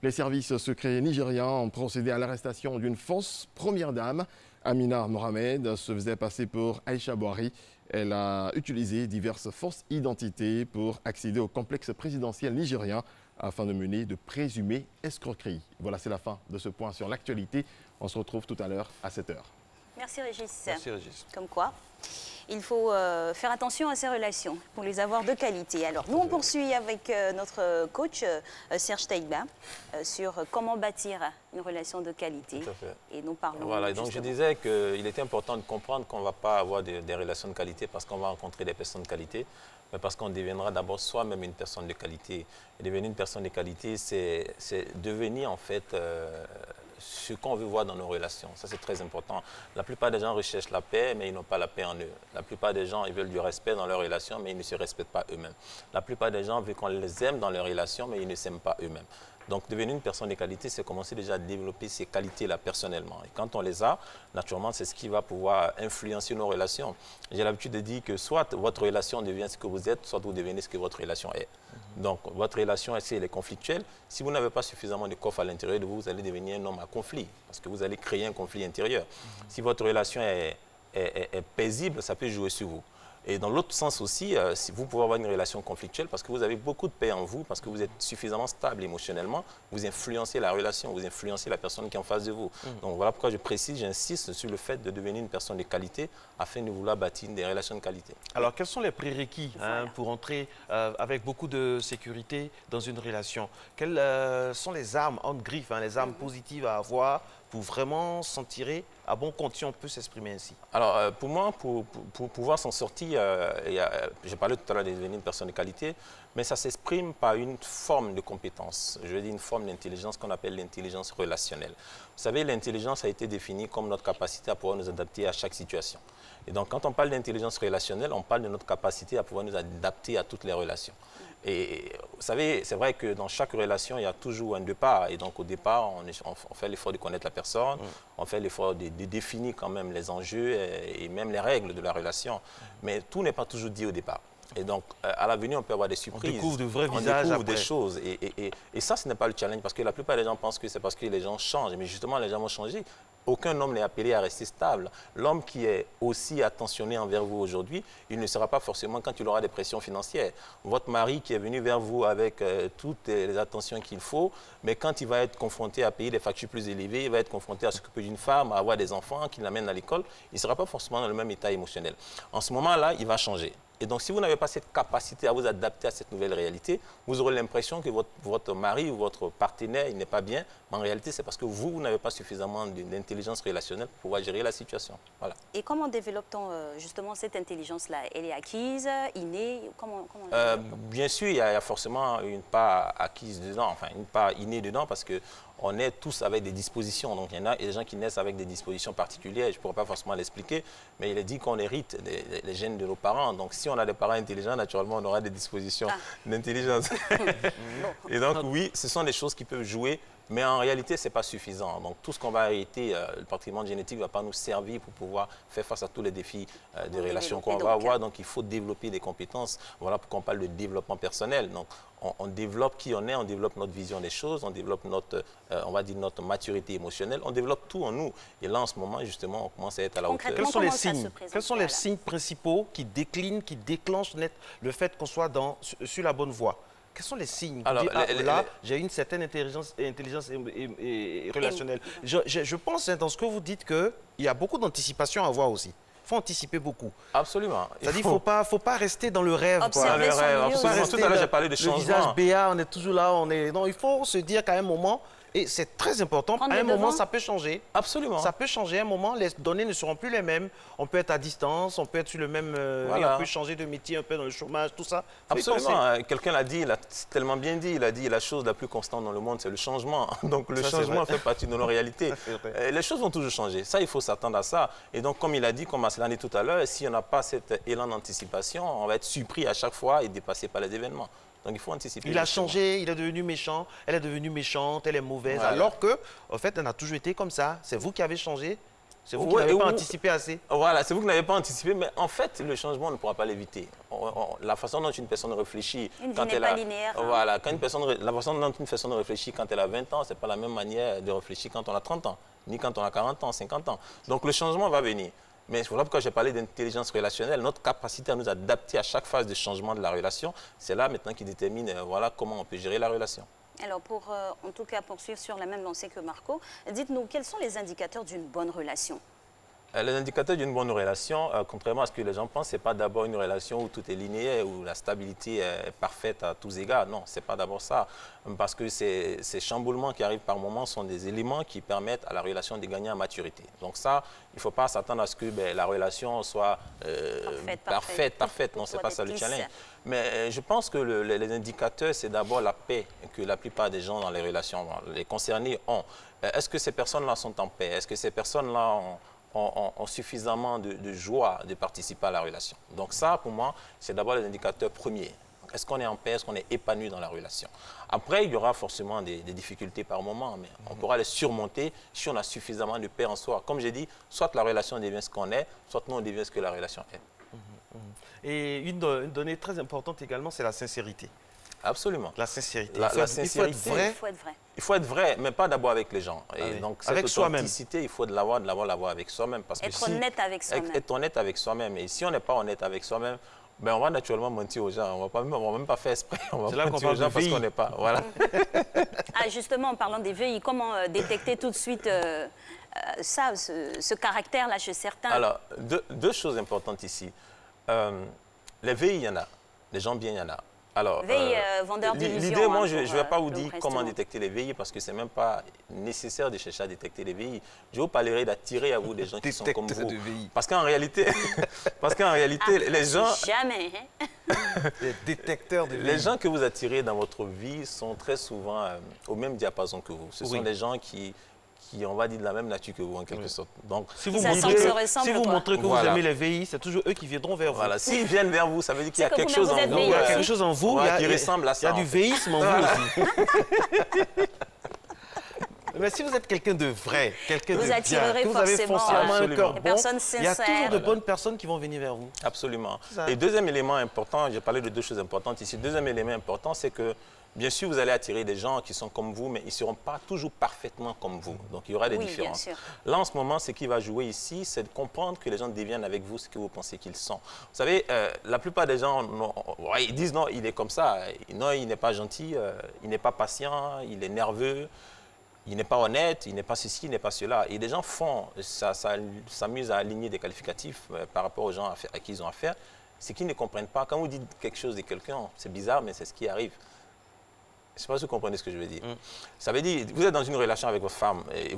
Les services secrets nigérians ont procédé à l'arrestation d'une fausse première dame. Amina Mohamed se faisait passer pour Aïcha Boari. Elle a utilisé diverses fausses identités pour accéder au complexe présidentiel nigérien afin de mener de présumées escroqueries. Voilà, c'est la fin de ce point sur l'actualité. On se retrouve tout à l'heure à 7h. Merci Régis. Merci Régis. Comme quoi, il faut faire attention à ces relations pour les avoir de qualité. Alors, nous, on poursuit avec notre coach Serge Taïba sur comment bâtir une relation de qualité. Tout à fait. Et nous parlons. Voilà, donc je disais qu'il était important de comprendre qu'on ne va pas avoir des relations de qualité parce qu'on va rencontrer des personnes de qualité, mais parce qu'on deviendra d'abord soi-même une personne de qualité. Et devenir une personne de qualité, c'est devenir en fait ce qu'on veut voir dans nos relations. Ça, c'est très important. La plupart des gens recherchent la paix, mais ils n'ont pas la paix en eux. La plupart des gens, ils veulent du respect dans leurs relations, mais ils ne se respectent pas eux-mêmes. La plupart des gens veulent qu'on les aime dans leurs relations, mais ils ne s'aiment pas eux-mêmes. Donc, devenir une personne de qualité, c'est commencer déjà à développer ces qualités-là personnellement. Et quand on les a, naturellement, c'est ce qui va pouvoir influencer nos relations. J'ai l'habitude de dire que soit votre relation devient ce que vous êtes, soit vous devenez ce que votre relation est. Donc, votre relation, si elle est conflictuelle, si vous n'avez pas suffisamment de coffre à l'intérieur de vous, vous allez devenir un homme à conflit, parce que vous allez créer un conflit intérieur. Si votre relation est paisible, ça peut jouer sur vous. Et dans l'autre sens aussi, si vous pouvez avoir une relation conflictuelle parce que vous avez beaucoup de paix en vous, parce que vous êtes suffisamment stable émotionnellement, vous influencez la relation, vous influencez la personne qui est en face de vous. Donc voilà pourquoi je précise, j'insiste sur le fait de devenir une personne de qualité afin de vouloir bâtir des relations de qualité. Alors quels sont les prérequis pour entrer avec beaucoup de sécurité dans une relation? Quelles sont les armes en griffe, les armes positives à avoir pour vraiment s'en tirer à bon compte, si on peut s'exprimer ainsi? Alors, pour moi, pour pouvoir s'en sortir, j'ai parlé tout à l'heure de devenir une personne de qualité, mais ça s'exprime par une forme de compétence, je veux dire une forme d'intelligence qu'on appelle l'intelligence relationnelle. Vous savez, l'intelligence a été définie comme notre capacité à pouvoir nous adapter à chaque situation. Et donc, quand on parle d'intelligence relationnelle, on parle de notre capacité à pouvoir nous adapter à toutes les relations. Et vous savez, c'est vrai que dans chaque relation, il y a toujours un départ. Et donc, au départ, on fait l'effort de connaître la personne, on fait l'effort de définir quand même les enjeux et même les règles de la relation. Mais tout n'est pas toujours dit au départ. Et donc, à l'avenir, on peut avoir des surprises. On découvre de vrais visages. On découvre des choses. Et ça, ce n'est pas le challenge, parce que la plupart des gens pensent que c'est parce que les gens changent. Mais justement, les gens vont changer. Aucun homme n'est appelé à rester stable. L'homme qui est aussi attentionné envers vous aujourd'hui, il ne sera pas forcément quand il aura des pressions financières. Votre mari qui est venu vers vous avec toutes les attentions qu'il faut, mais quand il va être confronté à payer des factures plus élevées, il va être confronté à s'occuper d'une femme, à avoir des enfants, qu'il l'amène à l'école, il ne sera pas forcément dans le même état émotionnel. En ce moment-là, il va changer. Et donc, si vous n'avez pas cette capacité à vous adapter à cette nouvelle réalité, vous aurez l'impression que votre mari ou votre partenaire n'est pas bien. Mais en réalité, c'est parce que vous n'avez pas suffisamment d'intelligence relationnelle pour pouvoir gérer la situation. Voilà. Et comment développe-t-on justement cette intelligence-là? Elle est acquise, innée? Bien sûr, il y a forcément une part acquise dedans, enfin une part innée dedans, parce que on est tous avec des dispositions. Donc, il y en a des gens qui naissent avec des dispositions particulières. Je ne pourrais pas forcément l'expliquer, mais il est dit qu'on hérite les gènes de nos parents. Donc, si on a des parents intelligents, naturellement, on aura des dispositions d'intelligence. Et donc, oui, ce sont des choses qui peuvent jouer, mais en réalité, ce n'est pas suffisant. Donc, tout ce qu'on va hériter, le patrimoine génétique ne va pas nous servir pour pouvoir faire face à tous les défis de relations qu'on va avoir. Donc, il faut développer des compétences. Voilà pourquoi on parle de développement personnel. Donc, on développe qui on est, on développe notre vision des choses, on développe notre, on va dire notre maturité émotionnelle, on développe tout en nous. Et là, en ce moment, justement, on commence à être à la hauteur. Quels sont les signes? Quels sont les signes principaux qui déclinent, qui déclenchent le fait qu'on soit sur la bonne voie? Quels sont les signes? Alors, là, j'ai une certaine intelligence relationnelle. Je pense, dans ce que vous dites, qu'il y a beaucoup d'anticipation à avoir aussi. Il faut anticiper beaucoup. Absolument. C'est-à-dire qu'il ne faut pas rester dans le rêve. Observer son lieu. Tout à l'heure, j'ai parlé de changement. Le visage béat, on est toujours là. Non, il faut se dire qu'à un moment, et c'est très important, à un moment, ça peut changer. Absolument. Ça peut changer. À un moment, les données ne seront plus les mêmes. On peut être à distance, on peut être sur le même... Voilà. On peut changer de métier un peu dans le chômage, tout ça. Absolument. Quelqu'un l'a dit, il a tellement bien dit, il a dit la chose la plus constante dans le monde, c'est le changement. Donc le changement fait partie de nos réalités. Les choses vont toujours changer. Ça, il faut s'attendre à ça. Et donc, comme il a dit, comme Aslan dit tout à l'heure, si on n'a pas cet élan d'anticipation, on va être surpris à chaque fois et dépassé par les événements. Donc, il faut anticiper. Il a changé, il est devenu méchant, elle est devenue méchante, elle est mauvaise. Voilà. Alors que, en fait, elle a toujours été comme ça. C'est vous qui avez changé. C'est vous qui n'avez pas anticipé assez. Voilà, c'est vous qui n'avez pas anticipé. Mais en fait, le changement, on ne pourra pas l'éviter. La façon dont une personne réfléchit... Une vie n'est pas linéaire. Voilà, la façon dont une personne réfléchit quand elle a 20 ans, ce n'est pas la même manière de réfléchir quand on a 30 ans, ni quand on a 40 ans, 50 ans. Donc, le changement va venir. Mais voilà pourquoi j'ai parlé d'intelligence relationnelle. Notre capacité à nous adapter à chaque phase de changement de la relation, c'est là maintenant qui détermine voilà, comment on peut gérer la relation. Alors, pour en tout cas poursuivre sur la même lancée que Marco, dites-nous, quels sont les indicateurs d'une bonne relation? Les indicateurs d'une bonne relation, contrairement à ce que les gens pensent, ce n'est pas d'abord une relation où tout est linéaire, où la stabilité est parfaite à tous égards. Non, ce n'est pas d'abord ça. Parce que ces chamboulements qui arrivent par moments sont des éléments qui permettent à la relation de gagner en maturité. Donc ça, il ne faut pas s'attendre à ce que la relation soit parfaite. Non, ce n'est pas ça le challenge. Mais je pense que les indicateurs, c'est d'abord la paix que la plupart des gens dans les relations, les concernés ont. Est-ce que ces personnes-là sont en paix? Est-ce que ces personnes-là ont suffisamment de joie de participer à la relation? Donc ça, pour moi, c'est d'abord les indicateurs premiers. Est-ce qu'on est en paix? Est-ce qu'on est épanoui dans la relation? Après, il y aura forcément des difficultés par moment, mais on pourra les surmonter si on a suffisamment de paix en soi. Comme j'ai dit, soit la relation devient ce qu'on est, soit nous, on devient ce que la relation est. Et une donnée très importante également, c'est la sincérité. Absolument. La sincérité. La sincérité. Il faut être vrai. Il faut être vrai, mais pas d'abord avec les gens. Et donc, avec cette authenticité, il faut l'avoir avec soi-même. Être honnête avec soi-même. Être honnête avec soi-même. Et si on n'est pas honnête avec soi-même, on va naturellement mentir aux gens. On ne va même pas faire exprès. On va mentir aux gens parce qu'on n'est pas. Voilà. Justement, en parlant des VI, comment détecter tout de suite ce caractère-là chez certains? Alors, deux choses importantes ici. Les VI, il y en a. Les gens bien, il y en a. Alors, vendeur d'illusions. L'idée, moi, je ne vais pas vous dire comment détecter les VI parce que ce n'est même pas nécessaire de chercher à détecter les VI. Je vous parlerai d'attirer à vous des gens qui sont comme vous. Parce qu'en réalité, les gens... Jamais. Les détecteurs de VI. Les gens que vous attirez dans votre vie sont très souvent au même diapason que vous. Ce sont des gens qui, on va dire, de la même nature que vous, en quelque sorte. Donc, si vous montrez que vous aimez les VI, c'est toujours eux qui viendront vers vous. Voilà, s'ils viennent vers vous, ça veut dire qu'il y a quelque chose en vous. Il y a quelque chose en vous qui ressemble à ça. Il y a du véisme en vous aussi. Mais si vous êtes quelqu'un de vrai, quelqu'un de bien, que vous avez foncièrement un cœur bon, il y a toujours de bonnes personnes qui vont venir vers vous. Absolument. Et deuxième élément important, j'ai parlé de deux choses importantes ici. Deuxième élément important, c'est que bien sûr, vous allez attirer des gens qui sont comme vous, mais ils ne seront pas toujours parfaitement comme vous. Donc, il y aura des différences. Là, en ce moment, ce qui va jouer ici, c'est de comprendre que les gens deviennent avec vous ce que vous pensez qu'ils sont. Vous savez, la plupart des gens, ils disent non, il est comme ça. Non, il n'est pas gentil, il n'est pas patient, il est nerveux, il n'est pas honnête, il n'est pas ceci, il n'est pas cela. Et les gens s'amusent à aligner des qualificatifs par rapport aux gens à qui ils ont affaire. Ce qu'ils ne comprennent pas, quand vous dites quelque chose de quelqu'un, c'est bizarre, mais c'est ce qui arrive. Je ne sais pas si vous comprenez ce que je veux dire. Ça veut dire, vous êtes dans une relation avec votre femme, et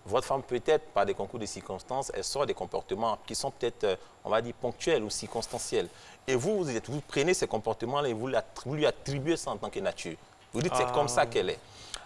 votre femme peut-être, par des concours de circonstances, elle sort des comportements qui sont peut-être, on va dire, ponctuels ou circonstanciels. Et vous prenez ces comportements-là et vous lui attribuez ça en tant que nature. Vous dites c'est comme ça qu'elle est.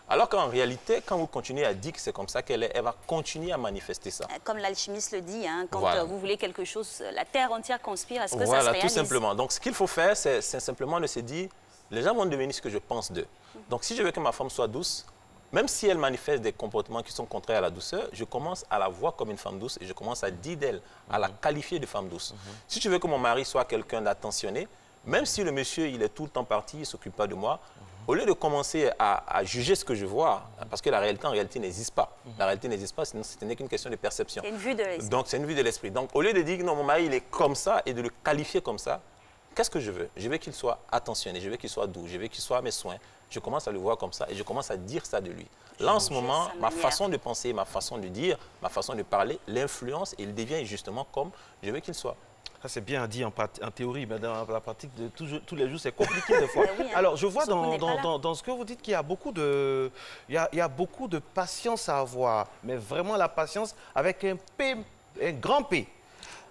Alors qu'en réalité, quand vous continuez à dire que c'est comme ça qu'elle est, elle va continuer à manifester ça. Comme l'alchimiste le dit, hein, quand vous voulez quelque chose, la terre entière conspire à ce que ça se réalise. Voilà, tout simplement. Donc ce qu'il faut faire, c'est simplement de se dire, les gens vont devenir ce que je pense d'eux. Donc si je veux que ma femme soit douce, même si elle manifeste des comportements qui sont contraires à la douceur, je commence à la voir comme une femme douce et je commence à dire d'elle, à la qualifier de femme douce. Si tu veux que mon mari soit quelqu'un d'attentionné, même si le monsieur il est tout le temps parti, il ne s'occupe pas de moi, au lieu de commencer à juger ce que je vois, parce que la réalité en réalité n'existe pas. La réalité n'existe pas, sinon ce n'est qu'une question de perception. C'est une vue de l'esprit. Donc c'est une vue de l'esprit. Donc au lieu de dire que non, mon mari il est comme ça et de le qualifier comme ça, qu'est-ce que je veux? Je veux qu'il soit attentionné, je veux qu'il soit doux, je veux qu'il soit à mes soins. Je commence à le voir comme ça et je commence à dire ça de lui. Là, en ce moment, ma façon de penser, ma façon de dire, ma façon de parler, l'influence, il devient justement comme je veux qu'il soit. Ça, c'est bien dit en théorie, mais dans la pratique de tous les jours, c'est compliqué des fois. Alors, je vois dans ce que vous dites qu'il y a beaucoup de patience à avoir, mais vraiment la patience avec un grand P.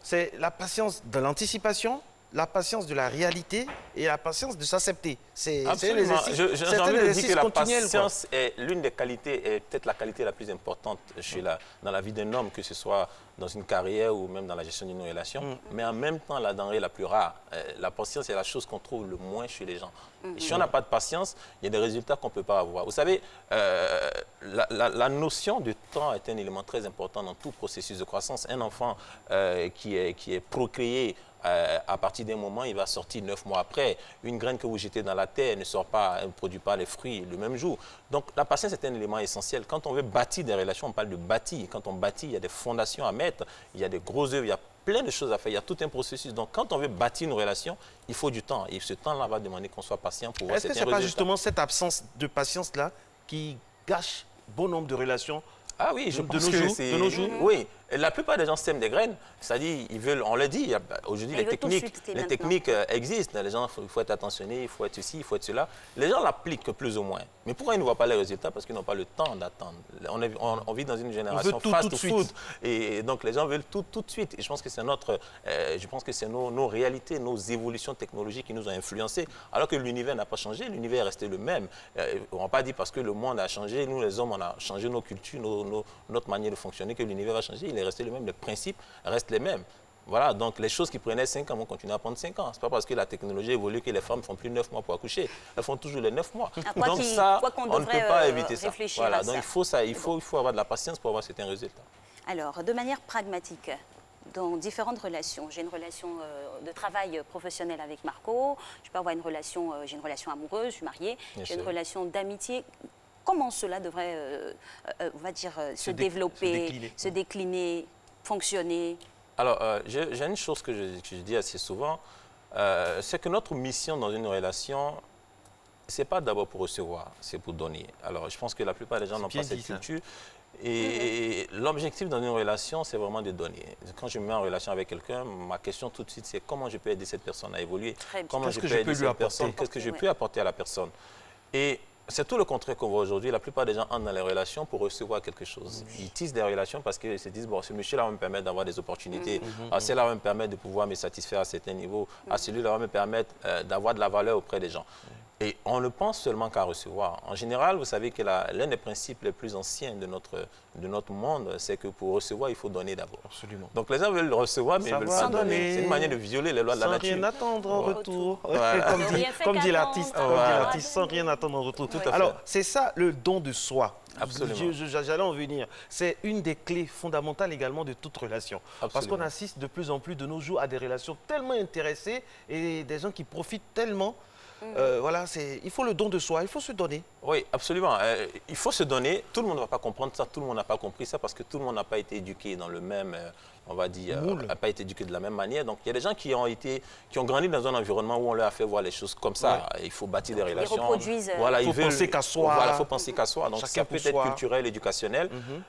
C'est la patience de l'anticipation, la patience de la réalité et la patience de s'accepter. C'est un exercice. J'ai envie de dire que la patience est l'une des qualités, et peut-être la qualité la plus importante dans la vie d'un homme, que ce soit dans une carrière ou même dans la gestion d'une relation, mais en même temps la denrée la plus rare. La patience est la chose qu'on trouve le moins chez les gens. Et si on n'a pas de patience, il y a des résultats qu'on ne peut pas avoir. Vous savez, la notion de temps est un élément très important dans tout processus de croissance. Un enfant qui est procréé, à partir d'un moment, il va sortir 9 mois après. Une graine que vous jetez dans la terre ne produit pas les fruits le même jour. Donc la patience est un élément essentiel. Quand on veut bâtir des relations, on parle de bâtir. Quand on bâtit, il y a des fondations à mettre, il y a des grosses œuvres, il y a plein de choses à faire, il y a tout un processus. Donc quand on veut bâtir une relation, il faut du temps. Et ce temps-là va demander qu'on soit patient pour voir certains résultats. Est-ce que ce n'est pas justement cette absence de patience-là qui gâche bon nombre de relations? Ah oui, je pense que c'est... De nos jours. Oui, Et la plupart des gens sèment des graines, c'est-à-dire, ils veulent, on le dit, aujourd'hui, les techniques existent. Les gens, il faut être attentionné, il faut être ceci, il faut être cela. Les gens l'appliquent plus ou moins. Mais pourquoi ils ne voient pas les résultats? Parce qu'ils n'ont pas le temps d'attendre. On vit dans une génération fast-food. Et donc, les gens veulent tout de suite. Et je pense que c'est nos réalités, nos évolutions technologiques qui nous ont influencés. Alors que l'univers n'a pas changé, l'univers est resté le même. On n'a pas dit parce que le monde a changé, nous les hommes, on a changé nos cultures, notre manière de fonctionner, que l'univers va changer. Il est resté le même, les principes restent les mêmes. Voilà, donc les choses qui prenaient 5 ans vont continuer à prendre 5 ans. Ce n'est pas parce que la technologie évolue que les femmes ne font plus 9 mois pour accoucher. Elles font toujours les 9 mois. Donc ça, on ne peut pas éviter ça. Voilà, donc il faut avoir de la patience pour avoir certains résultats. Alors, de manière pragmatique, dans différentes relations, j'ai une relation de travail professionnel avec Marco, je peux avoir une relation, j'ai une relation amoureuse, je suis mariée, j'ai une relation d'amitié. Comment cela devrait, on va dire, se développer, se décliner, fonctionner? Alors, j'ai une chose que je dis assez souvent, c'est que notre mission dans une relation, ce n'est pas d'abord pour recevoir, c'est pour donner. Alors, je pense que la plupart des gens n'ont pas cette culture. Et l'objectif dans une relation, c'est vraiment de donner. Quand je me mets en relation avec quelqu'un, ma question tout de suite, c'est comment je peux aider cette personne à évoluer? Comment je peux aider cette personne? Qu'est-ce que je peux apporter à la personne? Et c'est tout le contraire qu'on voit aujourd'hui. La plupart des gens entrent dans les relations pour recevoir quelque chose. Ils tissent des relations parce qu'ils se disent, bon, ce monsieur-là va me permettre d'avoir des opportunités, celui-là va me permettre de pouvoir me satisfaire à certains niveaux, celui-là va me permettre d'avoir de la valeur auprès des gens. Et on ne pense seulement qu'à recevoir. En général, vous savez que l'un des principes les plus anciens de notre monde, c'est que pour recevoir, il faut donner d'abord. Absolument. Donc les gens veulent recevoir, mais ils ne veulent pas donner. C'est une manière de violer les lois de la nature. Sans rien attendre en retour. Comme dit l'artiste, sans rien attendre en retour. Tout à fait. Alors, c'est ça le don de soi. Absolument. J'allais en venir. C'est une des clés fondamentales également de toute relation. Absolument. Parce qu'on assiste de plus en plus de nos jours à des relations tellement intéressées et des gens qui profitent tellement. Voilà, il faut le don de soi, il faut se donner. Oui, absolument. Il faut se donner. Tout le monde ne va pas comprendre ça, tout le monde n'a pas compris ça parce que tout le monde n'a pas été éduqué dans le même, on va dire, n'a pas été éduqué de la même manière. Donc il y a des gens qui ont grandi dans un environnement où on leur a fait voir les choses comme ça. Ouais. Il faut bâtir des relations. Ils reproduisent. Voilà, il faut penser qu'à soi. Voilà, il faut penser qu'à soi. Donc ça peut être culturel, éducationnel.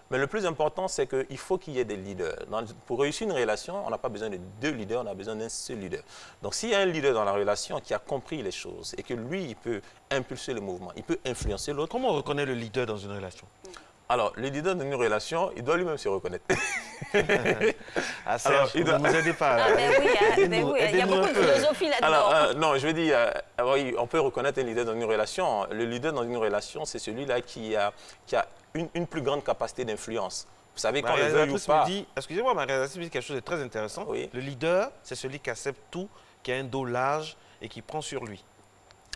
Mais le plus important, c'est qu'il faut qu'il y ait des leaders. Pour réussir une relation, on n'a pas besoin de 2 leaders, on a besoin d'un seul leader. Donc s'il y a un leader dans la relation qui a compris les choses et que lui, il peut impulser le mouvement, il peut influencer l'autre. Comment on reconnaît le leader dans une relation? Alors, le leader dans une relation, il doit lui-même se reconnaître. Alors, il doit... Ne nous aidez pas. Ah, ben oui, il y a beaucoup de philosophie là-dedans. Alors, non, je veux dire, oui, on peut reconnaître un leader dans une relation. Le leader dans une relation, c'est celui-là qui a une plus grande capacité d'influence. Vous savez, quand il veut ou pas... Excusez-moi, ma réalisatrice me dit quelque chose de très intéressant. Oui. Le leader, c'est celui qui accepte tout, qui a un dos large et qui prend sur lui.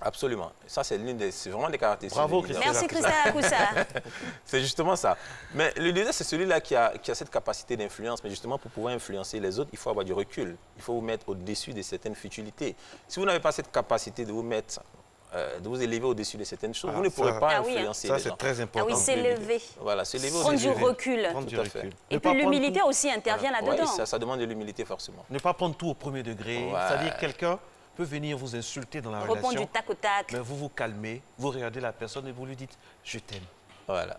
Absolument. Ça, c'est vraiment des caractéristiques. Bravo, Christophe. Merci, Christophe Koussa. C'est justement ça. Mais le leader, c'est celui-là qui a cette capacité d'influence. Mais justement, pour pouvoir influencer les autres, il faut avoir du recul. Il faut vous mettre au-dessus de certaines futilités. Si vous n'avez pas cette capacité de vous mettre, de vous élever au-dessus de certaines choses, vous ne pourrez pas influencer les gens. Ça, c'est très important. Ah oui, s'élever. Voilà, s'élever au-dessus. Prendre du recul. Tout à fait. Et puis l'humilité aussi intervient là-dedans. Oui, ça demande de l'humilité forcément. Ne pas prendre tout au premier degré. Ouais. C'est-à-dire quelqu'un peut venir vous insulter dans la relation. Répondre du tac au tac. Mais vous vous calmez, vous regardez la personne et vous lui dites « je t'aime ». Voilà.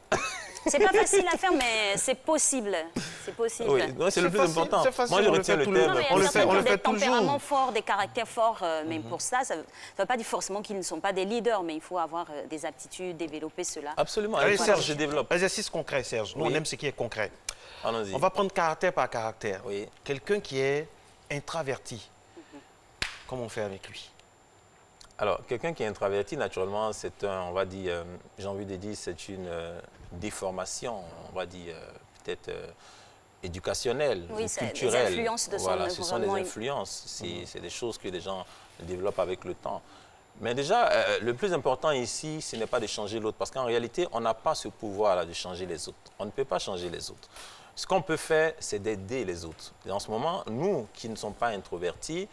C'est pas facile à faire, mais c'est possible. C'est possible. Oui, c'est le plus important. Facile, moi, je retiens le terme. On le fait toujours. Des tempéraments forts, des caractères forts, mais pour ça, ça ne veut pas dire forcément qu'ils ne sont pas des leaders, mais il faut avoir des aptitudes, développer cela. Absolument. Allez, Serge, je développe. Exercice concret, Serge. Nous, on aime ce qui est concret. Allons-y. On va prendre caractère par caractère. Oui. Quelqu'un qui est introverti, comment on fait avec lui? Alors, quelqu'un qui est introverti, naturellement, c'est un, on va dire, j'ai envie de dire, c'est une déformation, on va dire, peut-être éducationnelle, oui, culturelle. Des influences de son voilà, ce sont des influences, c'est des choses que les gens développent avec le temps. Mais déjà, le plus important ici, ce n'est pas de changer l'autre, parce qu'en réalité, on n'a pas ce pouvoir-là de changer les autres. On ne peut pas changer les autres. Ce qu'on peut faire, c'est d'aider les autres. Et en ce moment, nous qui ne sommes pas introvertis,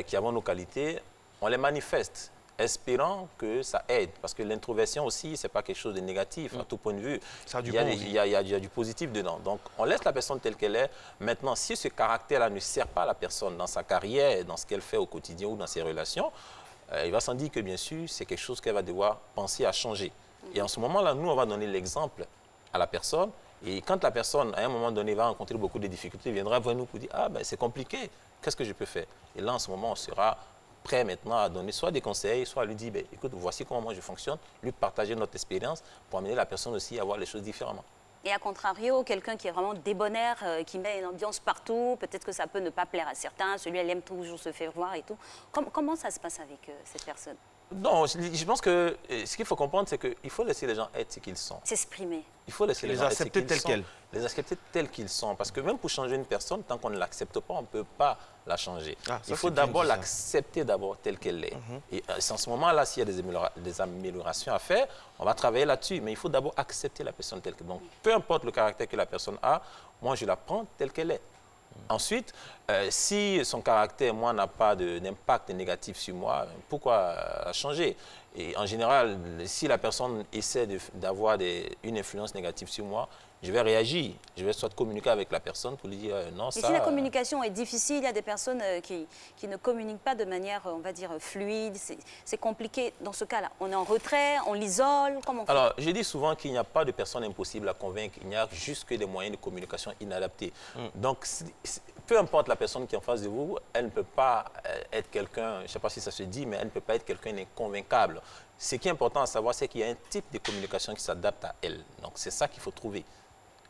qui avons nos qualités, on les manifeste, espérant que ça aide. Parce que l'introversion aussi, ce n'est pas quelque chose de négatif, à tout point de vue. Il y a du positif dedans. Donc, on laisse la personne telle qu'elle est. Maintenant, si ce caractère-là ne sert pas à la personne dans sa carrière, dans ce qu'elle fait au quotidien ou dans ses relations, il va s'en dire que, bien sûr, c'est quelque chose qu'elle va devoir penser à changer. Et en ce moment-là, nous, on va donner l'exemple à la personne. Et quand la personne, à un moment donné, va rencontrer beaucoup de difficultés, viendra voir nous pour dire « Ah, ben c'est compliqué, qu'est-ce que je peux faire ?» Et là, en ce moment, on sera prêt maintenant à donner soit des conseils, soit à lui dire ben, « Écoute, voici comment moi je fonctionne », lui partager notre expérience pour amener la personne aussi à voir les choses différemment. Et à contrario, quelqu'un qui est vraiment débonnaire, qui met une ambiance partout, peut-être que ça peut ne pas plaire à certains, celui-là, il aime toujours se faire voir et tout. Comment ça se passe avec cette personne? Non, je pense que ce qu'il faut comprendre, c'est qu'il faut laisser les gens être ce qu'ils sont. S'exprimer. Il faut laisser les gens accepter tels quels. Les accepter tels qu'ils sont. Parce que même pour changer une personne, tant qu'on ne l'accepte pas, on ne peut pas la changer. Il faut d'abord l'accepter telle qu'elle est. Et en ce moment-là, s'il y a des améliorations à faire, on va travailler là-dessus. Mais il faut d'abord accepter la personne telle qu'elle est. Donc, peu importe le caractère que la personne a, moi, je la prends telle qu'elle est. Ensuite, si son caractère, moi, n'a pas d'impact négatif sur moi, pourquoi changer? Et en général, si la personne essaie d'avoir une influence négative sur moi, je vais réagir. Je vais soit communiquer avec la personne pour lui dire non, ça... Et si la communication est difficile, il y a des personnes qui ne communiquent pas de manière, on va dire, fluide. C'est compliqué dans ce cas-là. On est en retrait, on l'isole, comment on fait? Alors, je dis souvent qu'il n'y a pas de personne impossible à convaincre. Il n'y a juste que des moyens de communication inadaptés. Donc, peu importe la personne qui est en face de vous, elle ne peut pas être quelqu'un, je ne sais pas si ça se dit, mais elle ne peut pas être quelqu'un d'inconvaincable. Ce qui est important à savoir, c'est qu'il y a un type de communication qui s'adapte à elle. Donc, c'est ça qu'il faut trouver.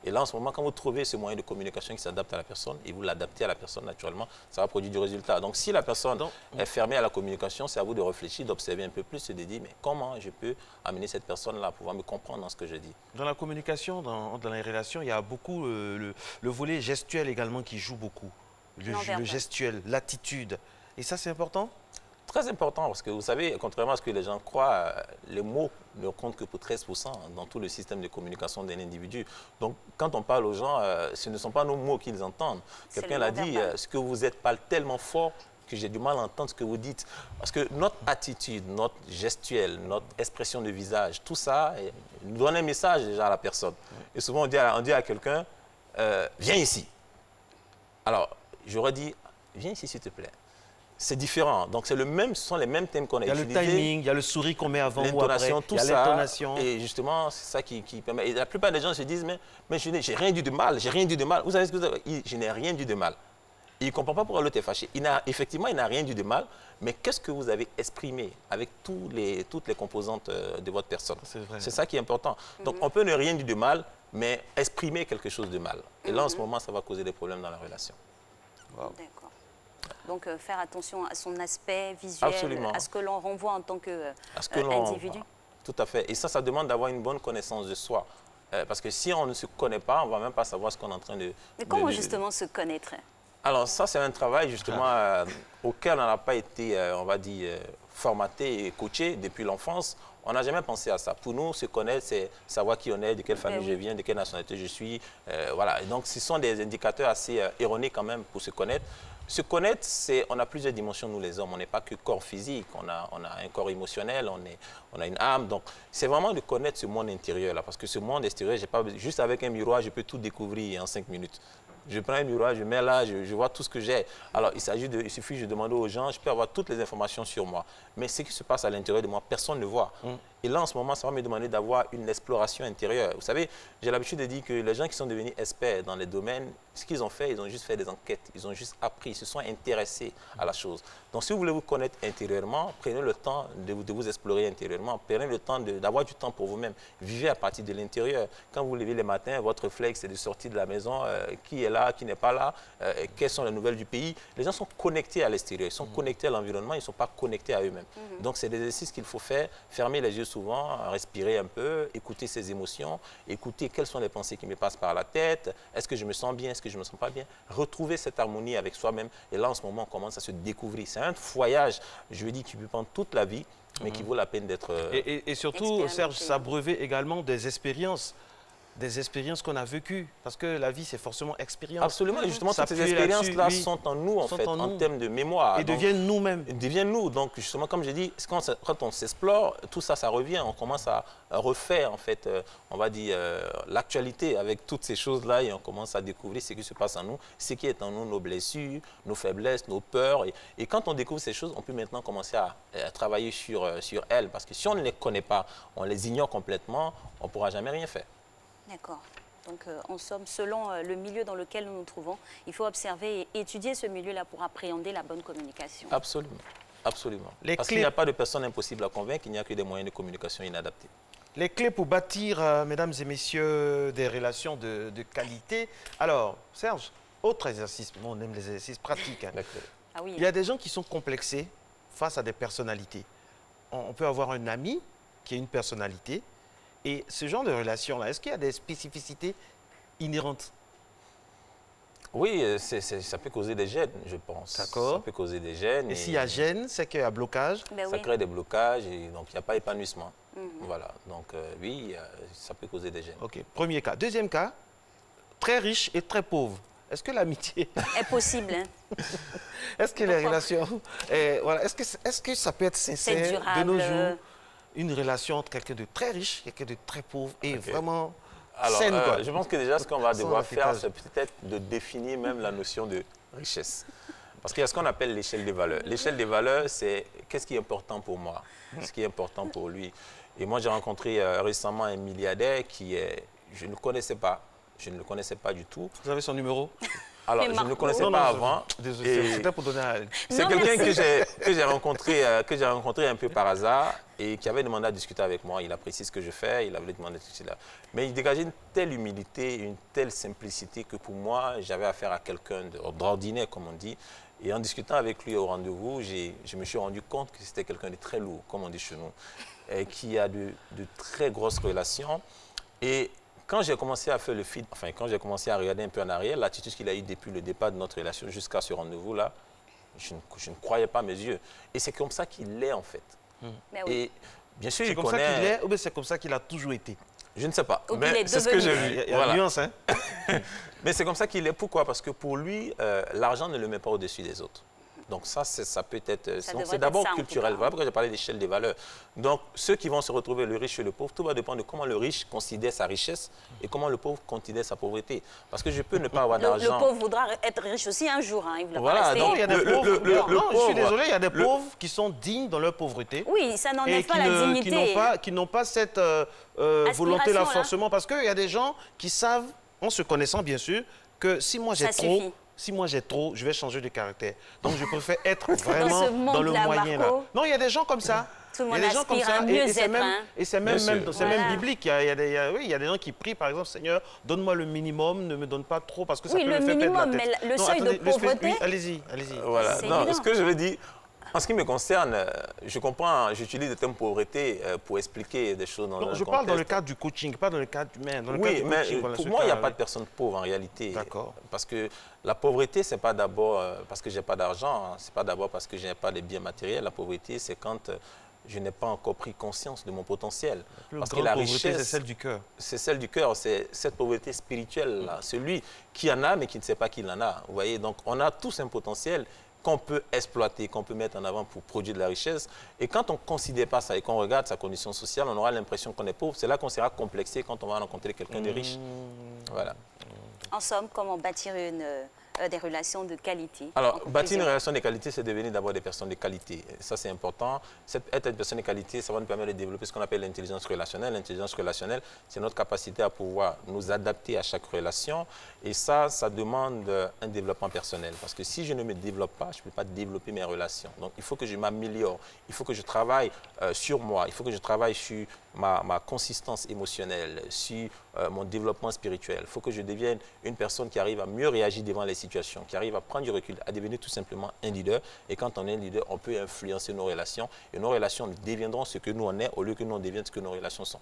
Et là, en ce moment, quand vous trouvez ce moyen de communication qui s'adapte à la personne et vous l'adaptez à la personne naturellement, ça va produire du résultat. Donc, si la personne est fermée à la communication, c'est à vous de réfléchir, d'observer un peu plus et de dire, mais comment je peux amener cette personne-là à pouvoir me comprendre dans ce que je dis? Dans la communication, dans les relations, il y a beaucoup le volet gestuel également qui joue beaucoup. Le gestuel, l'attitude. Et ça, c'est important? Très important, parce que vous savez, contrairement à ce que les gens croient, les mots ne comptent que pour 13% dans tout le système de communication d'un individu. Donc, quand on parle aux gens, ce ne sont pas nos mots qu'ils entendent. Quelqu'un l'a dit, ce que vous êtes parle tellement fort que j'ai du mal à entendre ce que vous dites. Parce que notre attitude, notre gestuelle, notre expression de visage, tout ça nous donne un message déjà à la personne. Et souvent, on dit à quelqu'un, viens ici. Alors, j'aurais dit, viens ici s'il te plaît. C'est différent. Donc, ce sont les mêmes thèmes qu'on a utilisés. Il y a le timing, il y a le sourire qu'on met avant ou après. L'intonation, tout ça. L'intonation. Et justement, c'est ça qui permet. Et la plupart des gens se disent, mais je n'ai rien dit de mal, j'ai rien dit de mal. Vous savez ce que vous avez? Je n'ai rien dit de mal. Il ne comprend pas pourquoi l'autre est fâché. Effectivement, il n'a rien dit de mal, mais qu'est-ce que vous avez exprimé avec toutes les composantes de votre personne? C'est ça qui est important. Donc, on peut ne rien dire de mal, mais exprimer quelque chose de mal. Et là, en ce moment, ça va causer des problèmes dans la relation. Wow. D'accord. Donc, faire attention à son aspect visuel, à ce que l'on renvoie en tant qu'individu. Tout à fait. Et ça demande d'avoir une bonne connaissance de soi. Parce que si on ne se connaît pas, on ne va même pas savoir ce qu'on est en train de... Mais comment justement se connaître? Alors ça, c'est un travail justement auquel on n'a pas été, on va dire, formaté et coaché depuis l'enfance. On n'a jamais pensé à ça. Pour nous, se connaître, c'est savoir qui on est, de quelle famille je viens, de quelle nationalité je suis. Voilà. Et donc, ce sont des indicateurs assez erronés quand même pour se connaître. Se connaître, on a plusieurs dimensions, nous les hommes. On n'est pas que corps physique, on a un corps émotionnel, on a une âme. Donc, c'est vraiment de connaître ce monde intérieur-là. Parce que ce monde extérieur, juste avec un miroir, je peux tout découvrir en 5 minutes. Je prends un miroir, je mets là, je vois tout ce que j'ai. Alors, il suffit de demander aux gens, je peux avoir toutes les informations sur moi. Mais ce qui se passe à l'intérieur de moi, personne ne voit. Et là, en ce moment, ça va me demander d'avoir une exploration intérieure. Vous savez, j'ai l'habitude de dire que les gens qui sont devenus experts dans les domaines, ce qu'ils ont fait, ils ont juste fait des enquêtes, ils ont juste appris, ils se sont intéressés à la chose. Donc, si vous voulez vous connaître intérieurement, prenez le temps de vous explorer intérieurement, prenez le temps d'avoir du temps pour vous-même. Vivez à partir de l'intérieur. Quand vous vous levez le matin, votre réflexe, c'est de sortir de la maison, qui est là, qui n'est pas là, quelles sont les nouvelles du pays. Les gens sont connectés à l'extérieur, ils sont connectés à l'environnement, ils ne sont pas connectés à eux-mêmes. Donc, c'est des exercices qu'il faut faire, fermer les yeux souvent, respirer un peu, écouter ses émotions, écouter quelles sont les pensées qui me passent par la tête, est-ce que je me sens bien, est-ce que je ne me sens pas bien, retrouver cette harmonie avec soi-même. Et là, en ce moment, on commence à se découvrir. C'est un voyage, je veux dire, qui peut prendre toute la vie, mais qui vaut la peine d'être... Et surtout, Serge, s'abreuver également des expériences qu'on a vécues. Parce que la vie, c'est forcément expérience. Absolument. Et justement, toutes ces expériences-là sont en nous, en fait, en termes de mémoire. Et deviennent nous-mêmes. Ils deviennent nous. Donc, justement, comme j'ai dit, quand on s'explore, tout ça, ça revient. On commence à refaire, en fait, on va dire, l'actualité avec toutes ces choses-là et on commence à découvrir ce qui se passe en nous, ce qui est en nous, nos blessures, nos faiblesses, nos peurs. Et quand on découvre ces choses, on peut maintenant commencer à travailler sur elles. Parce que si on ne les connaît pas, on les ignore complètement, on ne pourra jamais rien faire. D'accord. Donc, en somme, selon le milieu dans lequel nous nous trouvons, il faut observer et étudier ce milieu-là pour appréhender la bonne communication. Absolument. Absolument. Parce qu'il n'y a pas de personne impossible à convaincre, il n'y a que des moyens de communication inadaptés. Les clés pour bâtir, mesdames et messieurs, des relations de qualité. Alors, Serge, autre exercice, on aime les exercices pratiques. Hein. Ah oui. Il y a des gens qui sont complexés face à des personnalités. On peut avoir un ami qui a une personnalité. Et ce genre de relation-là, est-ce qu'il y a des spécificités inhérentes? Oui, ça peut causer des gênes, je pense. D'accord. Ça peut causer des gênes. Et s'il y a gêne, c'est qu'il y a blocage. Ça crée des blocages et donc il n'y a pas épanouissement. Voilà, donc oui, ça peut causer des gênes. Ok, premier cas. Deuxième cas, très riche et très pauvre. Est-ce que l'amitié est possible, hein? Est-ce que les relations... voilà, est-ce que ça peut être sincère de nos jours? Une relation entre quelqu'un de très riche et quelqu'un de très pauvre et vraiment... Alors, saine, quoi. je pense que déjà, ce qu'on va devoir faire, c'est peut-être de définir même la notion de richesse. Parce qu'il y a ce qu'on appelle l'échelle des valeurs. L'échelle des valeurs, c'est qu'est-ce qui est important pour moi, ce qui est important pour lui. Et moi, j'ai rencontré récemment un milliardaire qui est... Je ne le connaissais pas. Je ne le connaissais pas du tout. Vous avez son numéro? Alors, je ne le connaissais pas avant. C'était pour donner à... C'est quelqu'un que j'ai rencontré un peu par hasard et qui avait demandé à discuter avec moi. Il apprécie ce que je fais, il avait demandé de discuter là. Mais il dégageait une telle humilité, une telle simplicité que pour moi, j'avais affaire à quelqu'un d'ordinaire, comme on dit. Et en discutant avec lui au rendez-vous, je me suis rendu compte que c'était quelqu'un de très lourd, comme on dit chez nous, et qui a de très grosses relations. Et quand j'ai commencé à faire le feed, enfin, quand j'ai commencé à regarder un peu en arrière, l'attitude qu'il a eue depuis le départ de notre relation jusqu'à ce rendez-vous-là, je ne croyais pas mes yeux. Et c'est comme ça qu'il est, en fait. Et bien sûr, c'est comme ça qu'il est ou bien c'est comme ça qu'il a toujours été? Je ne sais pas. Mais c'est ce que j'ai vu. Il y a une nuance, hein? Mais c'est comme ça qu'il est. Pourquoi? Parce que pour lui, l'argent ne le met pas au-dessus des autres. Donc ça peut être... C'est d'abord culturel. Voilà pourquoi j'ai parlé d'échelle des valeurs. Donc ceux qui vont se retrouver, le riche et le pauvre, tout va dépendre de comment le riche considère sa richesse et comment le pauvre considère sa pauvreté. Parce que je peux ne pas avoir d'argent... Le pauvre voudra être riche aussi un jour. Hein. Il voilà, pas donc il y a des pauvres... Non, je suis désolé, il y a des pauvres qui sont dignes dans leur pauvreté. Oui, ça n'enlève pas la dignité. Qui n'ont pas cette volonté-là forcément. Parce qu'il y a des gens qui savent, en se connaissant bien sûr, que si moi j'ai trop... Si moi j'ai trop, je vais changer de caractère. Donc je préfère être vraiment dans le moyen là. Non, il y a des gens comme ça. Tout le monde aspire à mieux être. Et c'est même biblique. Il y a des gens qui prient, par exemple, Seigneur, donne-moi le minimum, ne me donne pas trop parce que ça peut me faire perdre la tête. Mais le seuil de pauvreté... Oui, allez-y. Voilà. Non, ce que je veux dire... En ce qui me concerne, je comprends, j'utilise le terme pauvreté pour expliquer des choses dans le contexte. Je parle dans le cadre du coaching, pas dans le cadre humain. Oui, mais pour moi, il n'y a pas de personne pauvre en réalité. D'accord. Parce que la pauvreté, ce n'est pas d'abord parce que je n'ai pas d'argent, ce n'est pas d'abord parce que je n'ai pas de biens matériels. La pauvreté, c'est quand je n'ai pas encore pris conscience de mon potentiel. Parce que la richesse, c'est celle du cœur. C'est celle du cœur, c'est cette pauvreté spirituelle-là. Celui qui en a, mais qui ne sait pas qu'il en a. Vous voyez, donc on a tous un potentiel qu'on peut exploiter, qu'on peut mettre en avant pour produire de la richesse. Et quand on ne considère pas ça et qu'on regarde sa condition sociale, on aura l'impression qu'on est pauvre. C'est là qu'on sera complexé quand on va rencontrer quelqu'un de riche. Voilà. En somme, comment bâtir des relations de qualité? Alors, bâtir une relation de qualité, c'est devenir d'abord des personnes de qualité. Ça, c'est important. Être une personne de qualité, ça va nous permettre de développer ce qu'on appelle l'intelligence relationnelle. L'intelligence relationnelle, c'est notre capacité à pouvoir nous adapter à chaque relation. Et ça demande un développement personnel. Parce que si je ne me développe pas, je ne peux pas développer mes relations. Donc, il faut que je m'améliore. Il faut que je travaille sur moi. Il faut que je travaille sur ma consistance émotionnelle, sur mon développement spirituel. Il faut que je devienne une personne qui arrive à mieux réagir devant les situations, qui arrive à prendre du recul, à devenir tout simplement un leader. Et quand on est un leader, on peut influencer nos relations. Et nos relations deviendront ce que nous on est au lieu que nous on devienne ce que nos relations sont.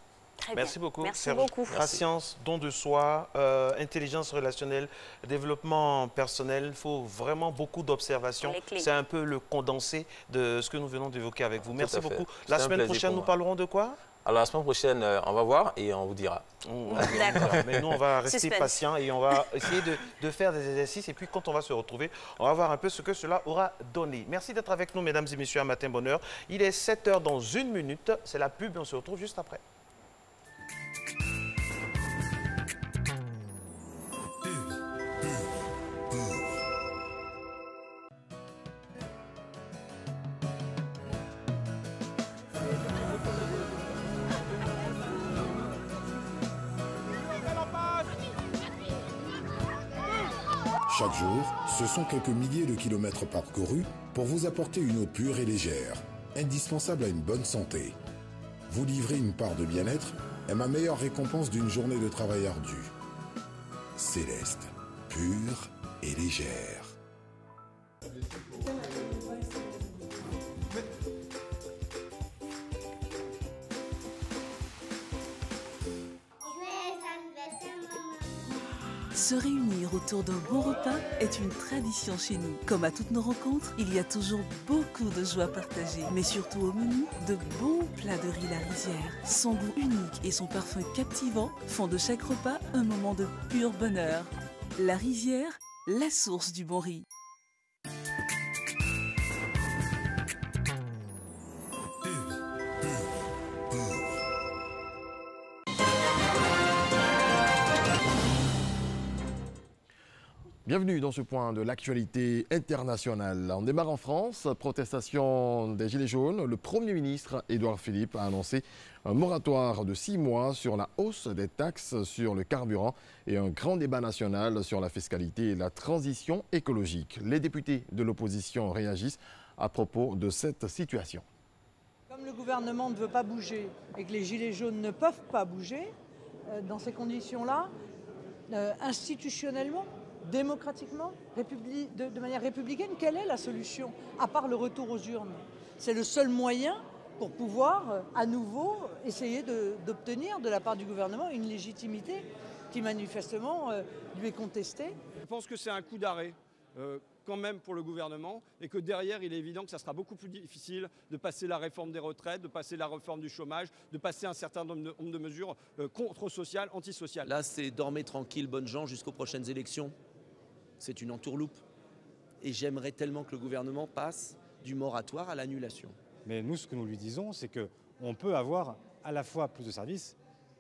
Merci beaucoup. Merci beaucoup. Patience, don de soi, intelligence relationnelle, développement personnel. Il faut vraiment beaucoup d'observation. C'est un peu le condensé de ce que nous venons d'évoquer avec vous. Merci beaucoup. La semaine prochaine, nous parlerons de quoi? Alors, la semaine prochaine, on va voir et on vous dira. D'accord. Mais nous, on va rester patients et on va essayer de faire des exercices. Et puis, quand on va se retrouver, on va voir un peu ce que cela aura donné. Merci d'être avec nous, mesdames et messieurs, à Matin Bonheur. Il est 7 h dans 1 minute. C'est la pub et on se retrouve juste après. Chaque jour, ce sont quelques milliers de kilomètres parcourus pour vous apporter une eau pure et légère, indispensable à une bonne santé. Vous livrer une part de bien-être est ma meilleure récompense d'une journée de travail ardu. Céleste, pure et légère. Se réunir autour d'un bon repas est une tradition chez nous. Comme à toutes nos rencontres, il y a toujours beaucoup de joie partagée, mais surtout au menu, de bons plats de riz La Rizière. Son goût unique et son parfum captivant font de chaque repas un moment de pur bonheur. La Rizière, la source du bon riz. Bienvenue dans ce point de l'actualité internationale. On démarre en France, protestation des Gilets jaunes. Le Premier ministre Édouard Philippe a annoncé un moratoire de 6 mois sur la hausse des taxes sur le carburant et un grand débat national sur la fiscalité et la transition écologique. Les députés de l'opposition réagissent à propos de cette situation. Comme le gouvernement ne veut pas bouger et que les Gilets jaunes ne peuvent pas bouger, dans ces conditions-là, institutionnellement, démocratiquement, de manière républicaine, quelle est la solution à part le retour aux urnes? C'est le seul moyen pour pouvoir à nouveau essayer d'obtenir de la part du gouvernement une légitimité qui manifestement lui est contestée. Je pense que c'est un coup d'arrêt quand même pour le gouvernement et que derrière il est évident que ça sera beaucoup plus difficile de passer la réforme des retraites, de passer la réforme du chômage, de passer un certain nombre de mesures contre-sociales, antisociales. Là c'est dormez tranquille, bonnes gens jusqu'aux prochaines élections. C'est une entourloupe. Et j'aimerais tellement que le gouvernement passe du moratoire à l'annulation. Mais nous, ce que nous lui disons, c'est qu'on peut avoir à la fois plus de services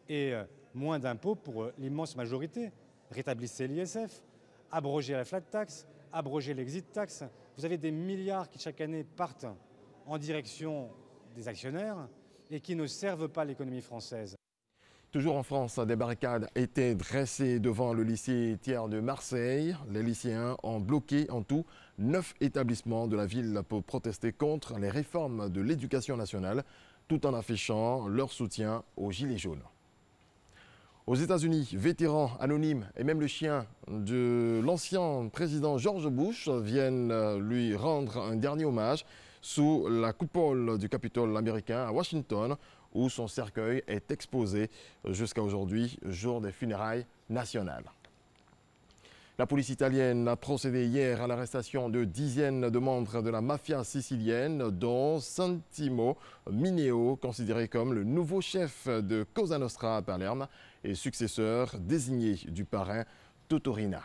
et moins d'impôts pour l'immense majorité. Rétablissez l'ISF, abrogez la flat tax, abrogez l'exit tax. Vous avez des milliards qui chaque année partent en direction des actionnaires et qui ne servent pas l'économie française. Toujours en France, des barricades étaient dressées devant le lycée Thiers de Marseille. Les lycéens ont bloqué en tout 9 établissements de la ville pour protester contre les réformes de l'éducation nationale, tout en affichant leur soutien aux Gilets jaunes. Aux États-Unis, vétérans anonymes et même le chien de l'ancien président George Bush viennent lui rendre un dernier hommage sous la coupole du Capitole américain à Washington, où son cercueil est exposé jusqu'à aujourd'hui, jour des funérailles nationales. La police italienne a procédé hier à l'arrestation de dizaines de membres de la mafia sicilienne, dont Santino Mineo, considéré comme le nouveau chef de Cosa Nostra à Palerme et successeur désigné du parrain Totorina.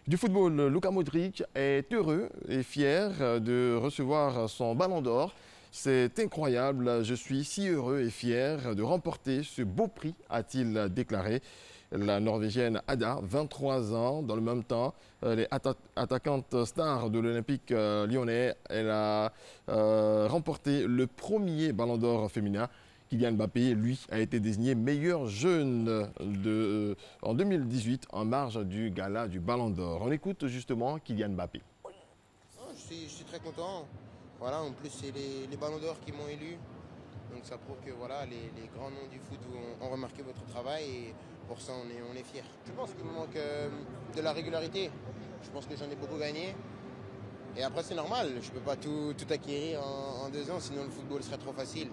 Du football, Luka Modric est heureux et fier de recevoir son ballon d'or. C'est incroyable, je suis si heureux et fier de remporter ce beau prix, a-t-il déclaré. La Norvégienne Ada, 23 ans, dans le même temps, elle est attaquante star de l'Olympique lyonnais. Elle a remporté le premier ballon d'or féminin. Kylian Mbappé, lui, a été désigné meilleur jeune en 2018 en marge du gala du ballon d'or. On écoute justement Kylian Mbappé. Je suis très content. Voilà, en plus, c'est les ballons d'or qui m'ont élu. Donc ça prouve que voilà, les grands noms du foot ont remarqué votre travail et pour ça, on est fiers. Je pense qu'il me manque de la régularité. Je pense que j'en ai beaucoup gagné. Et après, c'est normal. Je ne peux pas tout acquérir en 2 ans, sinon le football serait trop facile.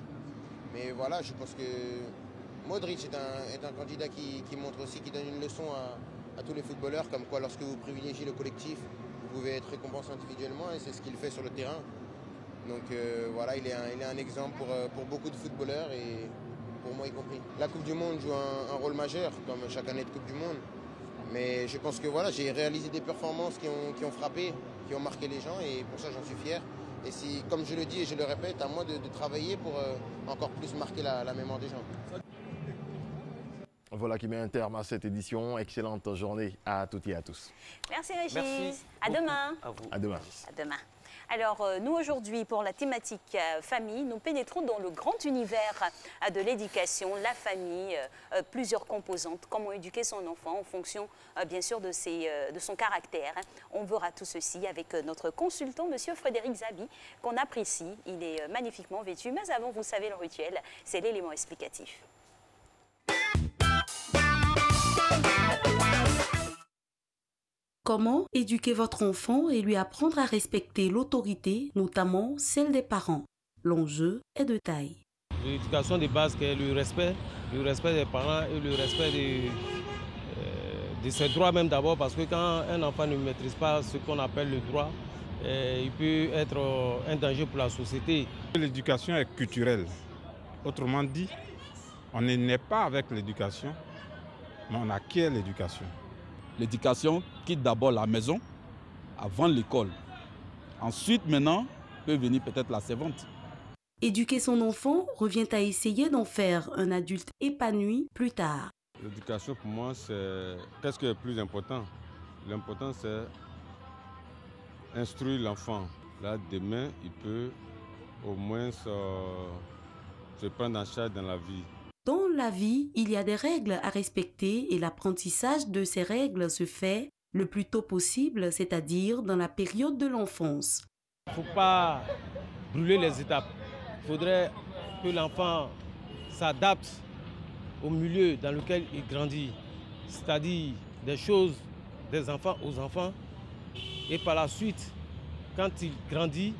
Mais voilà, je pense que Modric est un candidat qui montre aussi, qui donne une leçon à tous les footballeurs, comme quoi lorsque vous privilégiez le collectif, vous pouvez être récompensé individuellement et c'est ce qu'il fait sur le terrain. Donc voilà, il est un exemple pour beaucoup de footballeurs et pour moi y compris. La Coupe du Monde joue un rôle majeur, comme chaque année de Coupe du Monde. Mais je pense que voilà, j'ai réalisé des performances qui ont frappé, qui ont marqué les gens et pour ça j'en suis fier. Et si, comme je le dis et je le répète, à moi de travailler pour encore plus marquer la mémoire des gens. Voilà qui met un terme à cette édition. Excellente journée à toutes et à tous. Merci Régis. Merci À demain. À vous. À demain. À demain. Alors, nous aujourd'hui, pour la thématique famille, nous pénétrons dans le grand univers de l'éducation, la famille, plusieurs composantes, comment éduquer son enfant en fonction, bien sûr, de son caractère. On verra tout ceci avec notre consultant, M. Frédéric Zabi, qu'on apprécie. Il est magnifiquement vêtu, mais avant, vous savez le rituel, c'est l'élément explicatif. Comment éduquer votre enfant et lui apprendre à respecter l'autorité, notamment celle des parents? L'enjeu est de taille. L'éducation de base, c'est le respect des parents et le respect de ses droits même d'abord, parce que quand un enfant ne maîtrise pas ce qu'on appelle le droit, il peut être un danger pour la société. L'éducation est culturelle. Autrement dit, on ne naît pas avec l'éducation, mais on acquiert l'éducation. L'éducation quitte d'abord la maison avant l'école. Ensuite, maintenant, peut venir peut-être la servante. Éduquer son enfant revient à essayer d'en faire un adulte épanoui plus tard. L'éducation pour moi, c'est qu'est-ce qui est le plus important? L'important, c'est instruire l'enfant. Là, demain, il peut au moins se prendre en charge dans la vie. Dans la vie, il y a des règles à respecter et l'apprentissage de ces règles se fait le plus tôt possible, c'est-à-dire dans la période de l'enfance. Il ne faut pas brûler les étapes. Il faudrait que l'enfant s'adapte au milieu dans lequel il grandit, c'est-à-dire des choses des enfants aux enfants. Et par la suite, quand il grandit,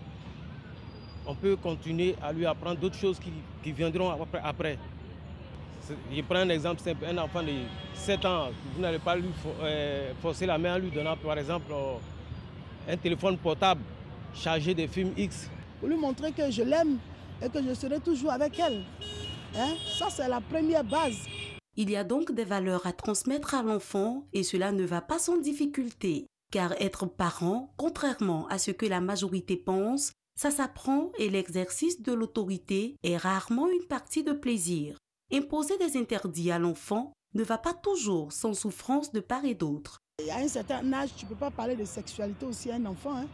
on peut continuer à lui apprendre d'autres choses qui viendront après. Je prends un exemple simple, un enfant de 7 ans, vous n'allez pas lui forcer la main en lui donnant par exemple un téléphone portable chargé de films X. Pour lui montrer que je l'aime et que je serai toujours avec elle. Ça, c'est la première base. Il y a donc des valeurs à transmettre à l'enfant et cela ne va pas sans difficulté. Car être parent, contrairement à ce que la majorité pense, ça s'apprend et l'exercice de l'autorité est rarement une partie de plaisir. Imposer des interdits à l'enfant ne va pas toujours sans souffrance de part et d'autre. À un certain âge, tu ne peux pas parler de sexualité aussi à un enfant.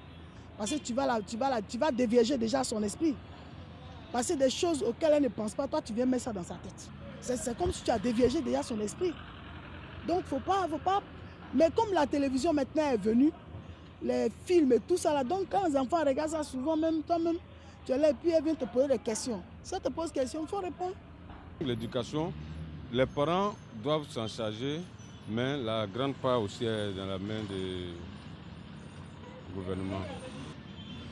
Parce que tu vas dévierger déjà son esprit. Parce que des choses auxquelles elle ne pense pas, toi tu viens mettre ça dans sa tête. C'est comme si tu as déviergé déjà son esprit. Donc faut pas. Mais comme la télévision maintenant est venue, les films et tout ça là, donc quand les enfants regardent ça souvent, même toi-même, tu es là et puis elle vient te poser des questions. Si elle te pose des questions, il faut répondre. L'éducation, les parents doivent s'en charger, mais la grande part aussi est dans la main du gouvernement.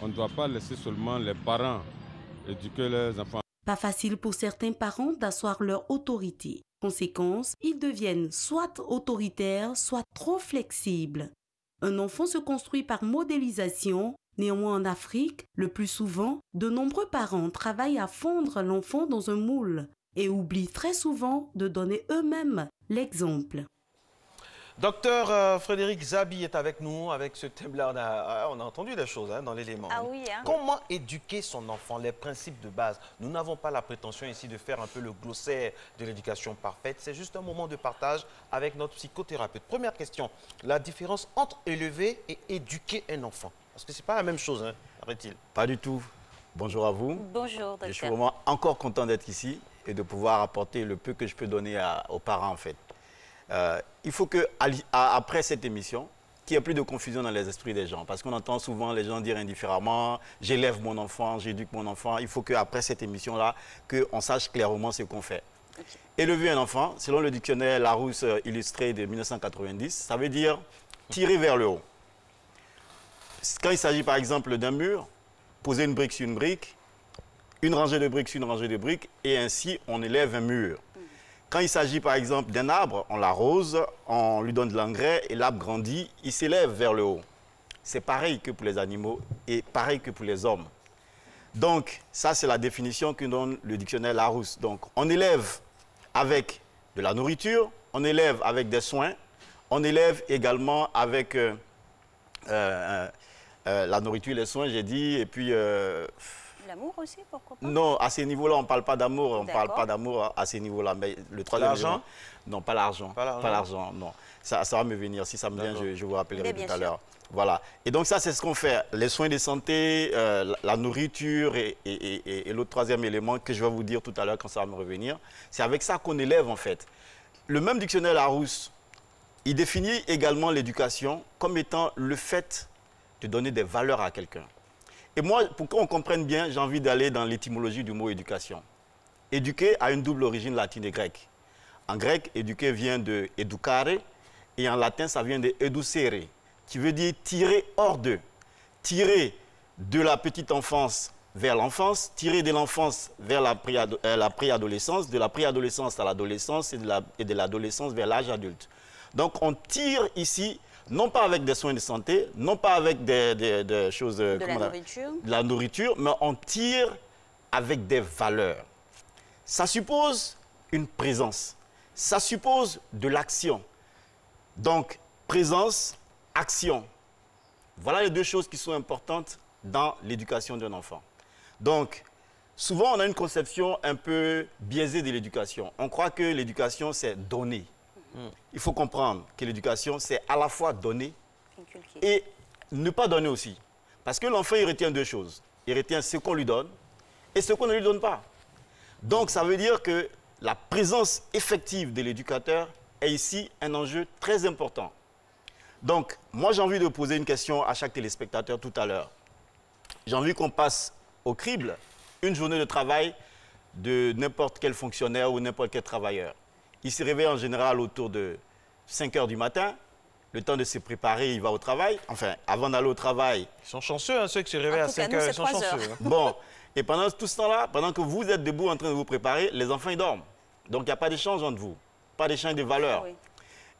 On ne doit pas laisser seulement les parents éduquer leurs enfants. Pas facile pour certains parents d'asseoir leur autorité. Conséquence, ils deviennent soit autoritaires, soit trop flexibles. Un enfant se construit par modélisation. Néanmoins, en Afrique, le plus souvent, de nombreux parents travaillent à fondre l'enfant dans un moule et oublient très souvent de donner eux-mêmes l'exemple. Docteur Frédéric Zabi est avec nous avec ce thème-là. On a entendu des choses dans l'élément. Ah oui, Comment éduquer son enfant, les principes de base? Nous n'avons pas la prétention ici de faire un peu le glossaire de l'éducation parfaite. C'est juste un moment de partage avec notre psychothérapeute. Première question, la différence entre élever et éduquer un enfant. Parce que ce n'est pas la même chose, paraît-il. Pas du tout. Bonjour à vous. Bonjour, docteur. Je suis vraiment encore content d'être ici et de pouvoir apporter le peu que je peux donner aux parents, en fait. Il faut qu'après cette émission, qu'il n'y ait plus de confusion dans les esprits des gens. Parce qu'on entend souvent les gens dire indifféremment, j'élève mon enfant, j'éduque mon enfant. Il faut qu'après cette émission-là, qu'on sache clairement ce qu'on fait. Okay. Élever un enfant, selon le dictionnaire Larousse illustré de 1990, ça veut dire tirer vers le haut. Quand il s'agit par exemple d'un mur, poser une brique sur une brique, une rangée de briques sur une rangée de briques, et ainsi on élève un mur. Quand il s'agit par exemple d'un arbre, on l'arrose, on lui donne de l'engrais et l'arbre grandit, il s'élève vers le haut. C'est pareil que pour les animaux et pareil que pour les hommes. Donc ça c'est la définition que donne le dictionnaire Larousse. Donc on élève avec de la nourriture, on élève avec des soins, on élève également avec la nourriture, les soins j'ai dit, et puis L'amour aussi, pourquoi pas? Non, à ces niveaux-là, on ne parle pas d'amour. On ne parle pas d'amour à ces niveaux-là. Mais le troisième élément, non, pas l'argent. Pas l'argent, non. Ça va me venir. Si ça me vient, je vous rappellerai tout à l'heure. Voilà. Et donc ça, c'est ce qu'on fait. Les soins de santé, la nourriture et l'autre troisième élément que je vais vous dire tout à l'heure quand ça va me revenir, c'est avec ça qu'on élève en fait. Le même dictionnaire Larousse, il définit également l'éducation comme étant le fait de donner des valeurs à quelqu'un. Et moi, pour qu'on comprenne bien, j'ai envie d'aller dans l'étymologie du mot éducation. Éduquer a une double origine latine et grecque. En grec, éduquer vient de educare et en latin, ça vient de educere, qui veut dire tirer hors d'eux. Tirer de la petite enfance vers l'enfance, tirer de l'enfance vers la préadolescence, de la préadolescence à l'adolescence et de l'adolescence vers l'âge adulte. Donc on tire ici, non pas avec des soins de santé, non pas avec des choses... de la nourriture, mais on tire avec des valeurs. Ça suppose une présence, ça suppose de l'action. Donc présence, action. Voilà les deux choses qui sont importantes dans l'éducation d'un enfant. Donc, souvent, on a une conception un peu biaisée de l'éducation. On croit que l'éducation, c'est donner. Il faut comprendre que l'éducation, c'est à la fois donner et ne pas donner aussi. Parce que l'enfant, il retient deux choses. Il retient ce qu'on lui donne et ce qu'on ne lui donne pas. Donc, ça veut dire que la présence effective de l'éducateur est ici un enjeu très important. Donc, moi, j'ai envie de poser une question à chaque téléspectateur tout à l'heure. J'ai envie qu'on passe au crible une journée de travail de n'importe quel fonctionnaire ou n'importe quel travailleur. Il se réveille en général autour de 5 h du matin. Le temps de se préparer, il va au travail. Enfin, avant d'aller au travail... Ils sont chanceux, hein, ceux qui se réveillent à 5 h, ils sont chanceux. Hein. Bon, et pendant tout ce temps-là, pendant que vous êtes debout en train de vous préparer, les enfants, ils dorment. Donc, il n'y a pas d'échange entre vous, pas d'échange de valeurs. Oui.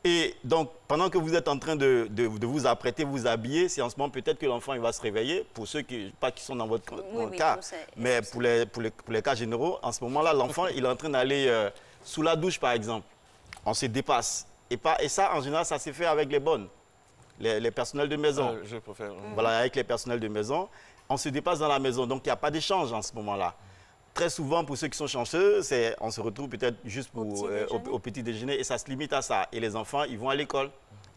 Et donc, pendant que vous êtes en train de vous apprêter, vous habiller, c'est en ce moment peut-être que l'enfant il va se réveiller, pour ceux qui, pas qui sont dans votre cas, mais pour les cas généraux, en ce moment-là, l'enfant il est en train d'aller sous la douche, par exemple. On se dépasse. Et ça, en général, ça se fait avec les bonnes, les personnels de maison. Je préfère. Voilà, avec les personnels de maison. On se dépasse dans la maison, donc il n'y a pas d'échange en ce moment-là. Très souvent, pour ceux qui sont chanceux, on se retrouve peut-être juste au petit déjeuner et ça se limite à ça. Et les enfants, ils vont à l'école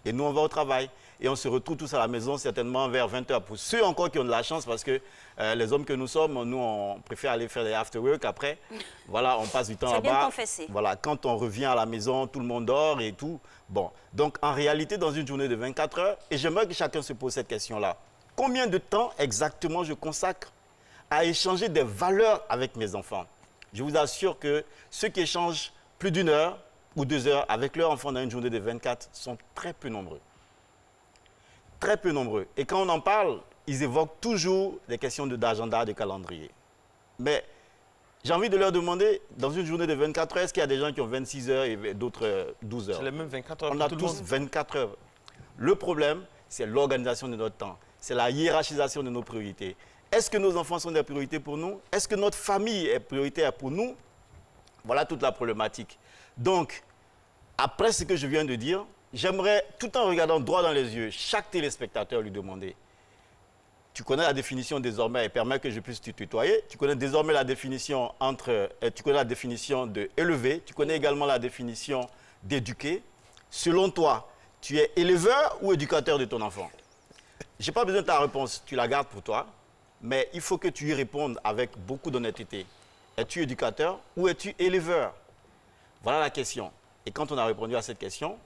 et nous, on va au travail. Et on se retrouve tous à la maison certainement vers 20 h. Pour ceux encore qui ont de la chance, parce que les hommes que nous sommes, nous, on préfère aller faire des after-work après. Voilà, on passe du temps là-bas. C'est bien confessé. Voilà, quand on revient à la maison, tout le monde dort et tout. Bon, donc en réalité, dans une journée de 24 heures, et j'aimerais que chacun se pose cette question-là. Combien de temps exactement je consacre à échanger des valeurs avec mes enfants? Je vous assure que ceux qui échangent plus d'1 heure ou 2 heures avec leurs enfants dans une journée de 24 sont très peu nombreux. Très peu nombreux. Et quand on en parle, ils évoquent toujours des questions d'agenda, de calendrier. Mais j'ai envie de leur demander, dans une journée de 24 heures, est-ce qu'il y a des gens qui ont 26 heures et d'autres 12 heures? C'est les mêmes 24 heures. On a tous 24 heures. Le problème, c'est l'organisation de notre temps. C'est la hiérarchisation de nos priorités. Est-ce que nos enfants sont des priorités pour nous? Est-ce que notre famille est prioritaire pour nous? Voilà toute la problématique. Donc, après ce que je viens de dire, j'aimerais, tout en regardant droit dans les yeux, chaque téléspectateur lui demander, tu connais la définition désormais, et permets que je puisse te tutoyer, tu connais désormais la définition tu connais la définition de élever, tu connais également la définition d'éduquer. Selon toi, tu es éleveur ou éducateur de ton enfant? Je n'ai pas besoin de ta réponse, tu la gardes pour toi. Mais il faut que tu y répondes avec beaucoup d'honnêteté. Es-tu éducateur ou es-tu éleveur? Voilà la question. Et quand on a répondu à cette question,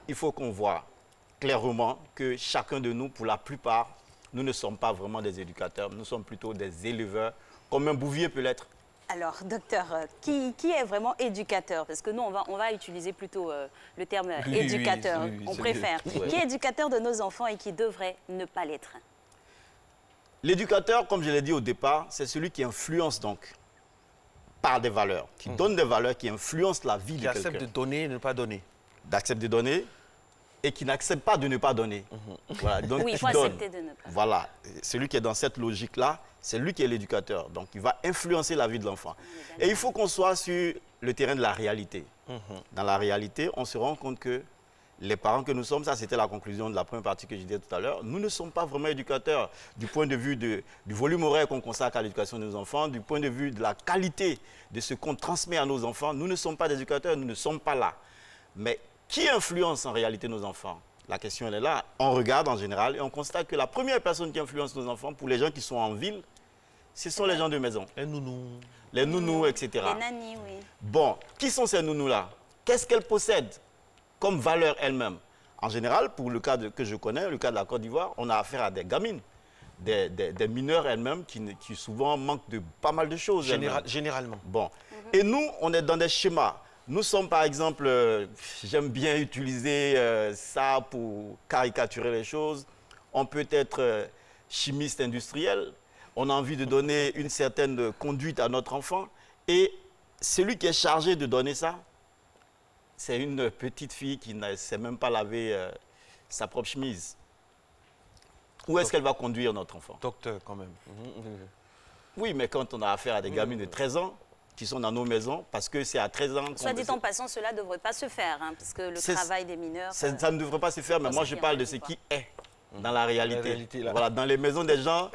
il faut qu'on voit clairement que chacun de nous, pour la plupart, nous ne sommes pas vraiment des éducateurs. Nous sommes plutôt des éleveurs, comme un bouvier peut l'être. Alors, docteur, qui est vraiment éducateur? Parce que nous, on va utiliser plutôt le terme éducateur. Oui, on préfère. Ouais. Qui est éducateur de nos enfants et qui devrait ne pas l'être? L'éducateur, comme je l'ai dit au départ, c'est celui qui influence donc par des valeurs, qui donne des valeurs, qui influence la vie de quelqu'un. Qui accepte de donner et ne pas donner. D'accepter de donner et qui n'accepte pas de ne pas donner. Voilà, donc oui, il faut accepter de ne pas. Voilà, celui qui est dans cette logique-là, c'est lui qui est l'éducateur. Donc il va influencer la vie de l'enfant. Et il faut qu'on soit sur le terrain de la réalité. Dans la réalité, on se rend compte que les parents que nous sommes, ça c'était la conclusion de la première partie que je disais tout à l'heure, nous ne sommes pas vraiment éducateurs du point de vue du volume horaire qu'on consacre à l'éducation de nos enfants, du point de vue de la qualité de ce qu'on transmet à nos enfants. Nous ne sommes pas des éducateurs, nous ne sommes pas là. Mais qui influence en réalité nos enfants? La question elle est là. On regarde en général et on constate que la première personne qui influence nos enfants, pour les gens qui sont en ville, ce sont les gens de maison. Les nounous. Les nounous, etc. Les nannies, oui. Bon, qui sont ces nounous-là? Qu'est-ce qu'elles possèdent comme valeur elles-mêmes? En général, pour le cas que je connais, le cas de la Côte d'Ivoire, on a affaire à des gamines, des mineurs elles-mêmes qui souvent manquent de pas mal de choses. Généralement. Bon. Et nous, on est dans des schémas. Nous sommes, par exemple, j'aime bien utiliser ça pour caricaturer les choses. On peut être chimiste industriel. On a envie de donner une certaine conduite à notre enfant. Et celui qui est chargé de donner ça, c'est une petite fille qui ne sait même pas laver sa propre chemise. Où est-ce qu'elle va conduire notre enfant? Docteur, quand même. Oui, mais quand on a affaire à des gamines de 13 ans, qui sont dans nos maisons, parce que c'est à 13 ans... Soit dit en passant, cela ne devrait pas se faire, hein, parce que le travail des mineurs... Ça ne devrait pas se faire, mais moi je parle de ce qui est dans la réalité. Voilà, dans les maisons des gens,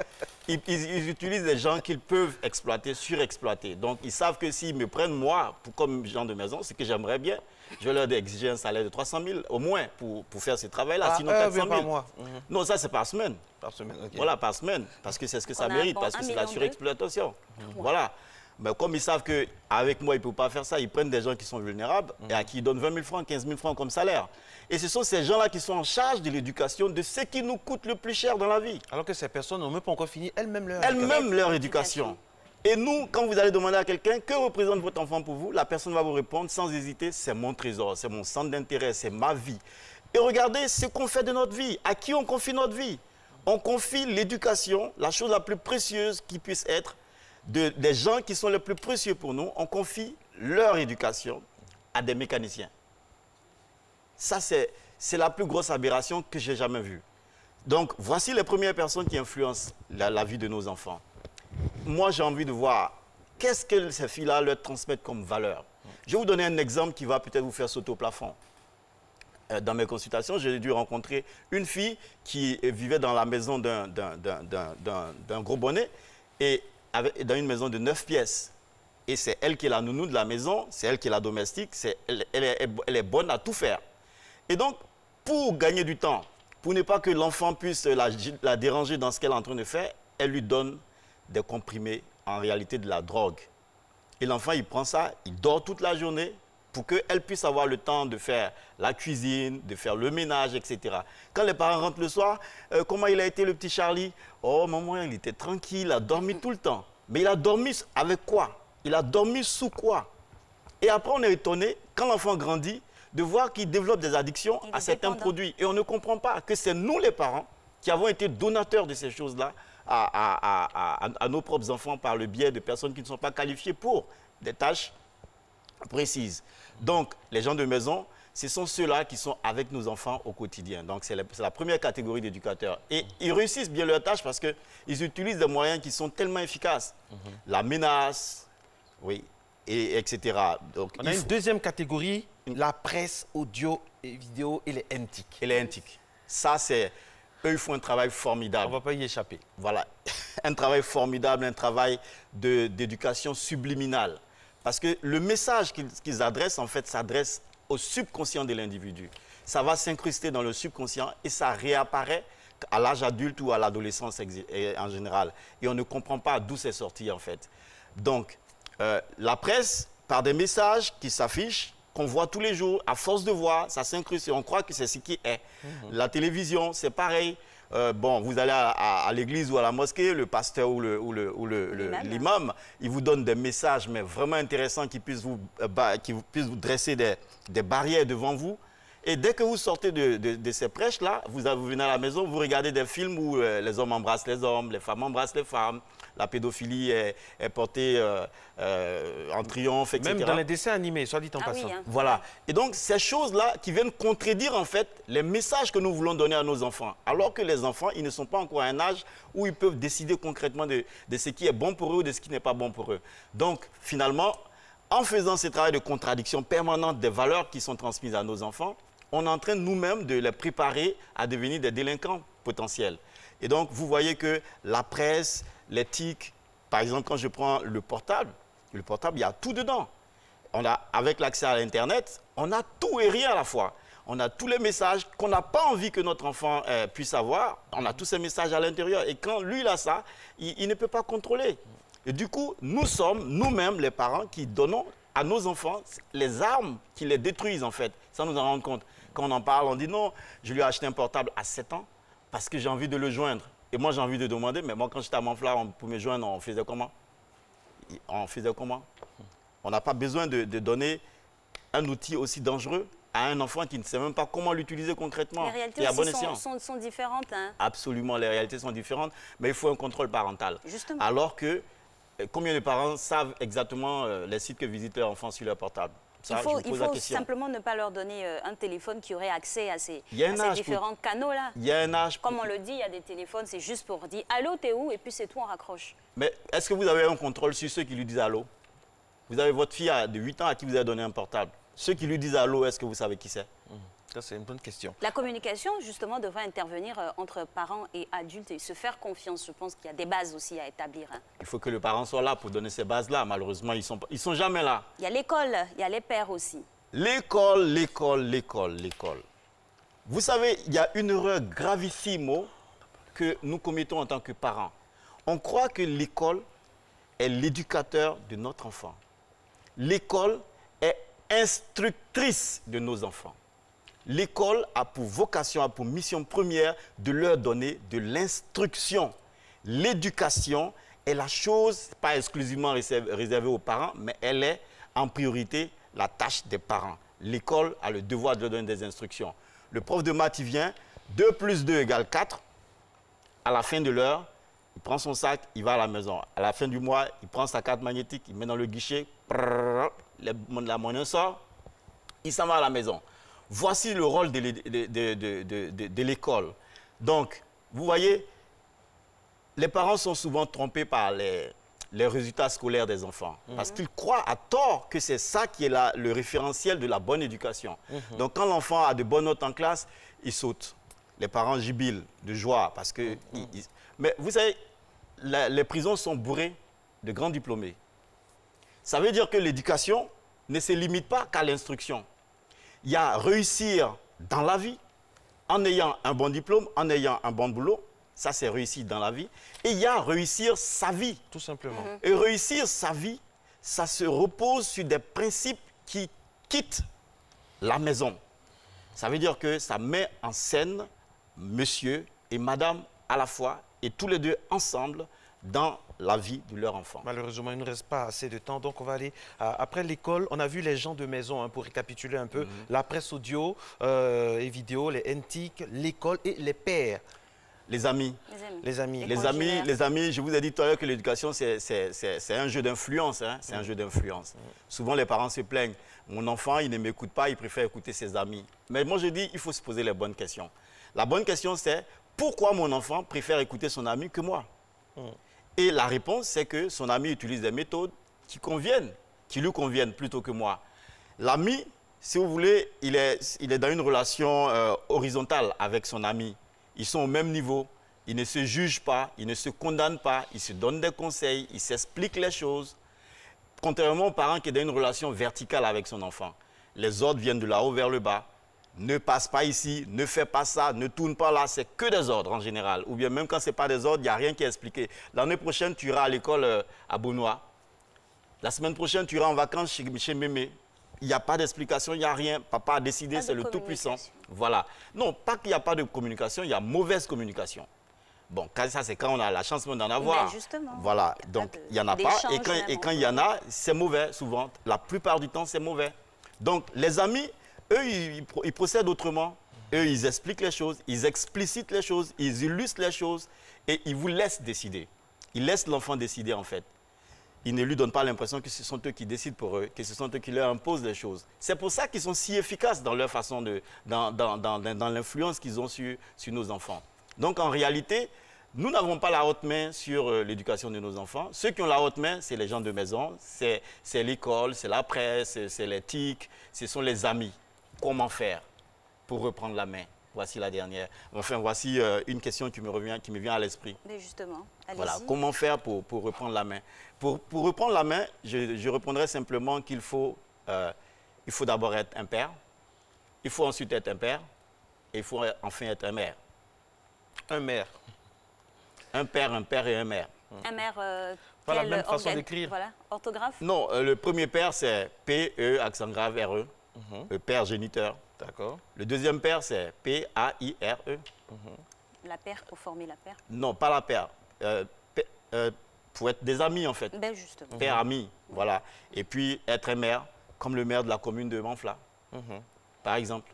ils utilisent des gens qu'ils peuvent exploiter, surexploiter. Donc ils savent que s'ils me prennent moi comme gens de maison, ce que j'aimerais bien, je vais leur exiger un salaire de 300 000 au moins pour faire ce travail-là, sinon 400 000. Par mois. Non, ça c'est par semaine. Par semaine, ok. Voilà, par semaine, parce que c'est ce que ça mérite, parce que c'est la surexploitation. Voilà. Mais comme ils savent qu'avec moi, ils ne peuvent pas faire ça, ils prennent des gens qui sont vulnérables et à qui ils donnent 20 000 francs, 15 000 francs comme salaire. Et ce sont ces gens-là qui sont en charge de l'éducation de ce qui nous coûte le plus cher dans la vie. Alors que ces personnes n'ont même pas encore fini elles-mêmes leur éducation. Et nous, quand vous allez demander à quelqu'un que représente votre enfant pour vous, la personne va vous répondre sans hésiter, c'est mon trésor, c'est mon centre d'intérêt, c'est ma vie. Et regardez ce qu'on fait de notre vie, à qui on confie notre vie. On confie l'éducation, la chose la plus précieuse qui puisse être, des gens qui sont les plus précieux pour nous, on confie leur éducation à des mécaniciens. Ça, c'est la plus grosse aberration que j'ai jamais vue. Donc, voici les premières personnes qui influencent la vie de nos enfants. Moi, j'ai envie de voir qu'est-ce que ces filles-là leur transmettent comme valeur. Je vais vous donner un exemple qui va peut-être vous faire sauter au plafond. Dans mes consultations, j'ai dû rencontrer une fille qui vivait dans la maison d'un gros bonnet et dans une maison de 9 pièces. Et c'est elle qui est la nounou de la maison, c'est elle qui est la domestique, elle est bonne à tout faire. Et donc, pour gagner du temps, pour ne pas que l'enfant puisse la déranger dans ce qu'elle est en train de faire, elle lui donne des comprimés, en réalité de la drogue. Et l'enfant, il prend ça, il dort toute la journée pour qu'elle puisse avoir le temps de faire la cuisine, de faire le ménage, etc. Quand les parents rentrent le soir, comment il a été le petit Charlie? Oh, maman, il était tranquille, il a dormi tout le temps. Mais il a dormi avec quoi? Il a dormi sous quoi? Et après, on est étonné, quand l'enfant grandit, de voir qu'il développe des addictions à certains produits. Et on ne comprend pas que c'est nous, les parents, qui avons été donateurs de ces choses-là à nos propres enfants par le biais de personnes qui ne sont pas qualifiées pour des tâches précises. Donc, les gens de maison, ce sont ceux-là qui sont avec nos enfants au quotidien. Donc, c'est la première catégorie d'éducateurs. Et ils réussissent bien leur tâche parce qu'ils utilisent des moyens qui sont tellement efficaces. La menace, oui, et etc. Donc, on a une deuxième catégorie, la presse audio et vidéo et les NTIC. Et les NTIC. Ça, c'est... Eux, ils font un travail formidable. On ne va pas y échapper. Voilà. Un travail formidable, un travail d'éducation subliminale. Parce que le message qu'ils adressent, en fait, s'adresse au subconscient de l'individu. Ça va s'incruster dans le subconscient et ça réapparaît à l'âge adulte ou à l'adolescence en général. Et on ne comprend pas d'où c'est sorti, en fait. Donc, la presse, par des messages qui s'affichent, qu'on voit tous les jours, à force de voir, ça s'incruste et on croit que c'est ce qui est. La télévision, c'est pareil. Bon, vous allez à l'église ou à la mosquée, le pasteur ou l'imam, il vous donne des messages mais vraiment intéressants qui puissent vous dresser des barrières devant vous. Et dès que vous sortez de ces prêches-là, vous venez à la maison, vous regardez des films où les hommes embrassent les hommes, les femmes embrassent les femmes, la pédophilie est portée en triomphe, etc. Même dans les dessins animés, soit dit en passant. Oui, hein. Voilà. Et donc, ces choses-là qui viennent contredire, en fait, les messages que nous voulons donner à nos enfants. Alors que les enfants, ils ne sont pas encore à un âge où ils peuvent décider concrètement de ce qui est bon pour eux ou de ce qui n'est pas bon pour eux. Donc, finalement, en faisant ce travail de contradiction permanente des valeurs qui sont transmises à nos enfants, on est en train nous-mêmes de les préparer à devenir des délinquants potentiels. Et donc, vous voyez que la presse, l'éthique, par exemple, quand je prends le portable, il y a tout dedans. Avec l'accès à l'Internet, on a tout et rien à la fois. On a tous les messages qu'on n'a pas envie que notre enfant puisse avoir. On a tous ces messages à l'intérieur. Et quand lui, il a ça, il ne peut pas contrôler. Et du coup, nous sommes nous-mêmes les parents qui donnons à nos enfants les armes qui les détruisent, en fait, sans nous en rendre compte. Quand on en parle, on dit non, je lui ai acheté un portable à 7 ans parce que j'ai envie de le joindre. Et moi, j'ai envie de demander, mais moi, quand j'étais à Manfla, pour me joindre, on faisait comment? On n'a pas besoin de donner un outil aussi dangereux à un enfant qui ne sait même pas comment l'utiliser concrètement. Les réalités aussi sont différentes. Hein. Absolument, les réalités sont différentes, mais il faut un contrôle parental. Justement. Alors que, combien de parents savent exactement les sites que visitent leurs enfants sur leur portable? Ça, il faut simplement ne pas leur donner un téléphone qui aurait accès à ces différents canaux-là. Il y a un âge. Comme on le dit, il y a des téléphones, c'est juste pour dire « Allô, t'es où ?» et puis c'est tout, on raccroche. Mais est-ce que vous avez un contrôle sur ceux qui lui disent « Allô » ? Vous avez votre fille de 8 ans à qui vous avez donné un portable. Ceux qui lui disent « Allô », est-ce que vous savez qui c'est? Ça, c'est une bonne question. La communication, justement, devrait intervenir entre parents et adultes et se faire confiance. Je pense qu'il y a des bases aussi à établir. Hein. Il faut que le parent soit là pour donner ces bases-là. Malheureusement, ils sont jamais là. Il y a l'école, il y a les pères aussi. L'école. Vous savez, il y a une erreur gravissime que nous commettons en tant que parents. On croit que l'école est l'éducateur de notre enfant. L'école est instructrice de nos enfants. L'école a pour vocation, a pour mission première de leur donner de l'instruction. L'éducation est la chose, pas exclusivement réservée aux parents, mais elle est en priorité la tâche des parents. L'école a le devoir de leur donner des instructions. Le prof de maths, il vient, 2 plus 2 égale 4. À la fin de l'heure, il prend son sac, il va à la maison. À la fin du mois, il prend sa carte magnétique, il met dans le guichet, la monnaie sort, il s'en va à la maison. Voici le rôle de l'école. Donc, vous voyez, les parents sont souvent trompés par les résultats scolaires des enfants. Parce qu'ils croient à tort que c'est ça qui est le référentiel de la bonne éducation. Donc, quand l'enfant a de bonnes notes en classe, il saute. Les parents jubilent de joie parce que... Mais vous savez, les prisons sont bourrées de grands diplômés. Ça veut dire que l'éducation ne se limite pas qu'à l'instruction. Il y a réussir dans la vie en ayant un bon diplôme, en ayant un bon boulot. Ça, c'est réussir dans la vie. Et il y a réussir sa vie. Tout simplement. Et réussir sa vie, ça se repose sur des principes qui quittent la maison. Ça veut dire que ça met en scène monsieur et madame à la fois et tous les deux ensemble dans la vie de leur enfant. Malheureusement, il ne reste pas assez de temps, donc on va aller après l'école. On a vu les gens de maison, hein, pour récapituler un peu, la presse audio et vidéo, les NTIC, l'école et les pères. Les amis. Les amis. Les amis, je vous ai dit tout à l'heure que l'éducation, c'est un jeu d'influence. Hein, c'est un jeu d'influence. Souvent, les parents se plaignent. Mon enfant, il ne m'écoute pas, il préfère écouter ses amis. Mais moi, je dis, il faut se poser les bonnes questions. La bonne question, c'est pourquoi mon enfant préfère écouter son ami que moi? Et la réponse, c'est que son ami utilise des méthodes qui lui conviennent plutôt que moi. L'ami, si vous voulez, il est dans une relation horizontale avec son ami. Ils sont au même niveau, ils ne se jugent pas, ils ne se condamnent pas, ils se donnent des conseils, ils s'expliquent les choses. Contrairement aux parents qui sont dans une relation verticale avec son enfant. Les ordres viennent de là-haut vers le bas. Ne passe pas ici, ne fais pas ça, ne tourne pas là, c'est que des ordres en général. Ou bien même quand ce n'est pas des ordres, il n'y a rien qui est expliqué. L'année prochaine, tu iras à l'école à Beaunois. La semaine prochaine, tu iras en vacances chez Mémé. Il n'y a pas d'explication, il n'y a rien. Papa a décidé, c'est le Tout-Puissant. Voilà. Non, pas qu'il n'y a pas de communication, il y a mauvaise communication. Bon, ça, c'est quand on a la chance d'en avoir. Ben justement. Voilà, donc il n'y en a pas. Et quand il y en a, c'est mauvais souvent. La plupart du temps, c'est mauvais. Donc, les amis, eux, ils procèdent autrement. Eux, ils expliquent les choses, ils explicitent les choses, ils illustrent les choses et ils vous laissent décider. Ils laissent l'enfant décider, en fait. Ils ne lui donnent pas l'impression que ce sont eux qui décident pour eux, que ce sont eux qui leur imposent les choses. C'est pour ça qu'ils sont si efficaces dans leur façon dans l'influence qu'ils ont sur nos enfants. Donc, en réalité, nous n'avons pas la haute main sur l'éducation de nos enfants. Ceux qui ont la haute main, c'est les gens de maison, c'est l'école, c'est la presse, c'est l'éthique, ce sont les amis. Comment faire? pour reprendre la main. Voici la dernière. Enfin, voici une question qui me vient à l'esprit. Mais justement, allez-y. Voilà, comment faire pour reprendre la main? Pour reprendre la main, je répondrai simplement qu'il faut d'abord être un père, il faut ensuite être un père, et il faut enfin être un maire. Un maire. Un père et un maire. Un maire, pas la même façon d'écrire. Voilà, orthographe. Non, le premier père, c'est P-E, accent grave, R-E, le père géniteur. D'accord. Le deuxième père, c'est P-A-I-R-E. La paire, pour former la paire. Non, pas la paire. Pour être des amis, en fait. Ben justement. Père, ami, voilà. Et puis, être un maire, comme le maire de la commune de Manfla, par exemple.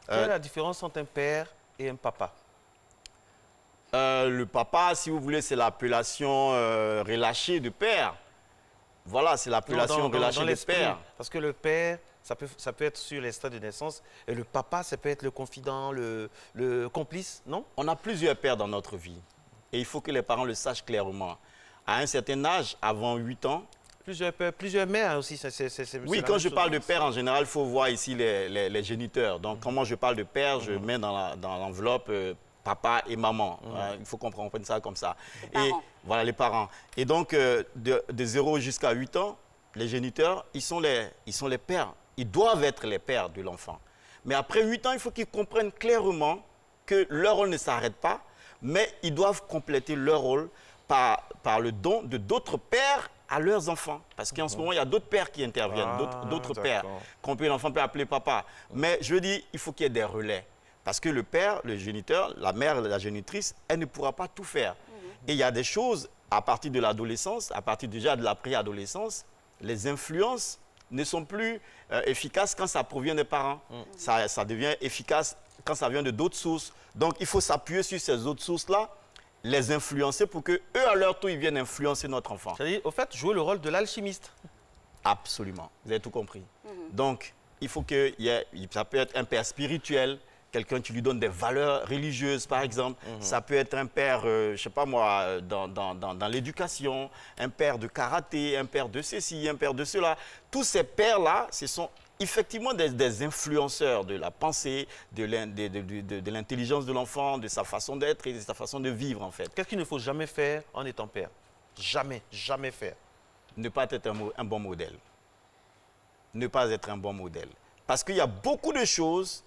Quelle est la différence entre un père et un papa? Le papa, si vous voulez, c'est l'appellation relâchée de père. Voilà, c'est l'appellation relâchée de père. Parce que le père, ça peut être sur l'extrait de naissance, et le papa, ça peut être le confident, le complice, non? On a plusieurs pères dans notre vie. Et il faut que les parents le sachent clairement. À un certain âge, avant 8 ans... Plusieurs pères, plusieurs mères aussi. Oui, quand je parle de père, en général, il faut voir ici les géniteurs. Donc, comment je parle de père, je mets dans l'enveloppe papa et maman. Il faut qu'on comprenne ça comme ça. Et voilà, les parents. Et donc, de 0 jusqu'à 8 ans, les géniteurs, ils sont les pères. Ils doivent être les pères de l'enfant. Mais après 8 ans, il faut qu'ils comprennent clairement que leur rôle ne s'arrête pas, mais ils doivent compléter leur rôle par le don de d'autres pères à leurs enfants. Parce qu'en ce moment, il y a d'autres pères qui interviennent, d'autres pères, l'enfant peut appeler papa. Mais je veux dire, il faut qu'il y ait des relais. Parce que le père, le géniteur, la mère, la génitrice, elle ne pourra pas tout faire. Et il y a des choses, à partir de l'adolescence, à partir déjà de la préadolescence, les influences ne sont plus efficaces quand ça provient des parents. Ça devient efficace quand ça vient de d'autres sources. Donc, il faut s'appuyer sur ces autres sources-là, les influencer pour qu'eux, à leur tour, ils viennent influencer notre enfant. C'est-à-dire, au fait, jouer le rôle de l'alchimiste. Absolument. Vous avez tout compris. Donc, il faut que ça peut être un père spirituel, quelqu'un qui lui donne des valeurs religieuses, par exemple. Ça peut être un père, je ne sais pas moi, dans l'éducation, un père de karaté, un père de ceci, un père de cela. Tous ces pères-là, ce sont effectivement des influenceurs de la pensée, de l'intelligence de l'enfant, de sa façon d'être et de sa façon de vivre, en fait. Qu'est-ce qu'il ne faut jamais faire en étant père? Jamais, jamais faire. Ne pas être un bon modèle. Ne pas être un bon modèle. Parce qu'il y a beaucoup de choses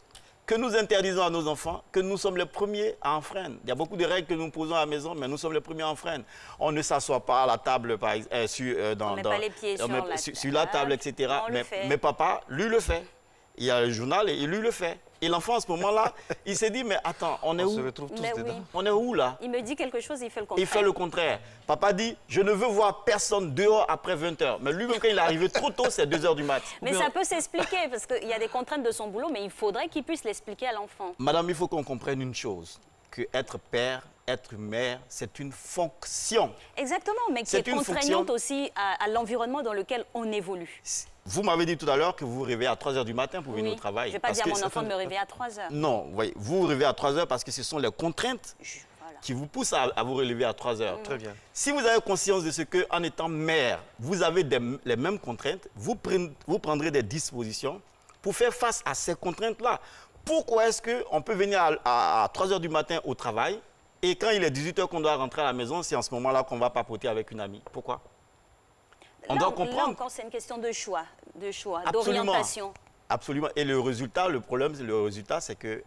que nous interdisons à nos enfants, que nous sommes les premiers à enfreindre. Il y a beaucoup de règles que nous posons à la maison, mais nous sommes les premiers à enfreindre. On ne s'assoit pas à la table, par exemple, on met pas les pieds sur la table, etc. Mais papa, lui, le fait. Il y a le journal et lui le fait. Et l'enfant, à ce moment-là, il s'est dit, mais attends, on est où? On se retrouve tous dedans. On est où, là? Il me dit quelque chose, il fait le contraire. Il fait le contraire. Papa dit, je ne veux voir personne dehors après 20 h. Mais lui, quand il est arrivé trop tôt, c'est 2 h du mat. Mais ça peut s'expliquer, parce qu'il y a des contraintes de son boulot, mais il faudrait qu'il puisse l'expliquer à l'enfant. Madame, il faut qu'on comprenne une chose, que être père, être mère, c'est une fonction. Exactement, mais qui est contraignante aussi à l'environnement dans lequel on évolue. Vous m'avez dit tout à l'heure que vous vous réveillez à 3 h du matin pour venir au travail. Je ne vais pas dire à mon enfant de me réveiller à 3 h. Non, vous vous réveillez à 3 h parce que ce sont les contraintes qui vous poussent à vous réveiller à 3 h. Très bien. Si vous avez conscience de ce qu'en étant mère, vous avez les mêmes contraintes, vous prendrez des dispositions pour faire face à ces contraintes-là. Pourquoi est-ce qu'on peut venir à 3 h du matin au travail et quand il est 18 h qu'on doit rentrer à la maison, c'est en ce moment-là qu'on va papoter avec une amie? Pourquoi? On doit comprendre. Là encore, c'est une question de choix, d'orientation. Absolument. Et le résultat, c'est que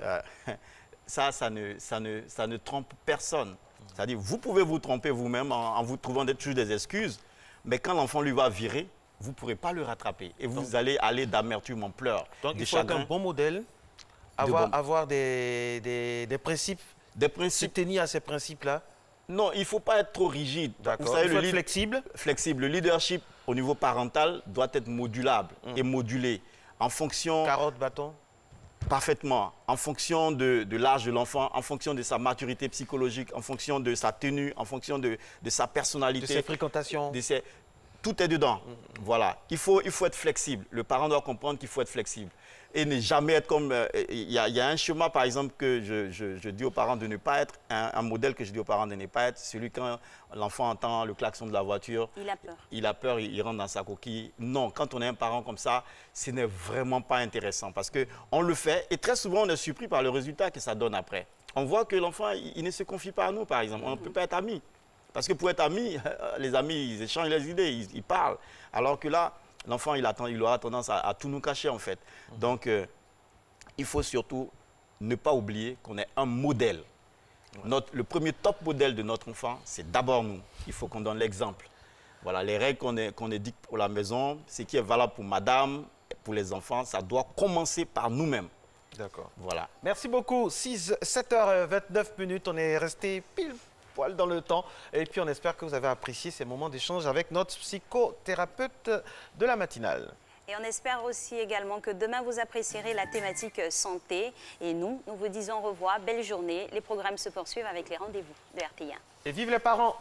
ça ne trompe personne. C'est-à-dire, vous pouvez vous tromper vous-même en vous trouvant toujours des excuses, mais quand l'enfant lui va virer, vous ne pourrez pas le rattraper. Et vous allez aller d'amertume en pleurs. Donc, il faut être un bon modèle, avoir des principes, se tenir à ces principes-là. Non, il ne faut pas être trop rigide. Vous savez, il faut être flexible. Flexible. Le leadership au niveau parental doit être modulable et modulé en fonction... Carotte, bâton. Parfaitement. En fonction de l'âge de l'enfant, en fonction de sa maturité psychologique, en fonction de sa tenue, en fonction de sa personnalité. De ses fréquentations. Tout est dedans. Voilà. Il faut être flexible. Le parent doit comprendre qu'il faut être flexible. et ne jamais être comme... Il y a un schéma, par exemple, que je dis aux parents de ne pas être, un modèle que je dis aux parents de ne pas être, celui quand l'enfant entend le klaxon de la voiture. Il a peur. Il a peur, il rentre dans sa coquille. Non, quand on est un parent comme ça, ce n'est vraiment pas intéressant parce qu'on le fait et très souvent, on est surpris par le résultat que ça donne après. On voit que l'enfant, il ne se confie pas à nous, par exemple. On ne peut pas être amis. Parce que pour être amis, les amis, ils échangent les idées, ils parlent. Alors que là, l'enfant, il aura tendance à tout nous cacher, en fait. Donc, il faut surtout ne pas oublier qu'on est un modèle. Le premier top modèle de notre enfant, c'est d'abord nous. Il faut qu'on donne l'exemple. Voilà, les règles qu'on édicte pour la maison, ce qui est valable pour madame, pour les enfants, ça doit commencer par nous-mêmes. D'accord. Voilà. Merci beaucoup. 7h29, on est resté pile poil dans le temps. Et puis, on espère que vous avez apprécié ces moments d'échange avec notre psychothérapeute de la matinale. Et on espère aussi également que demain, vous apprécierez la thématique santé. Et nous vous disons au revoir. Belle journée. Les programmes se poursuivent avec les rendez-vous de RTI1. Et vive les parents!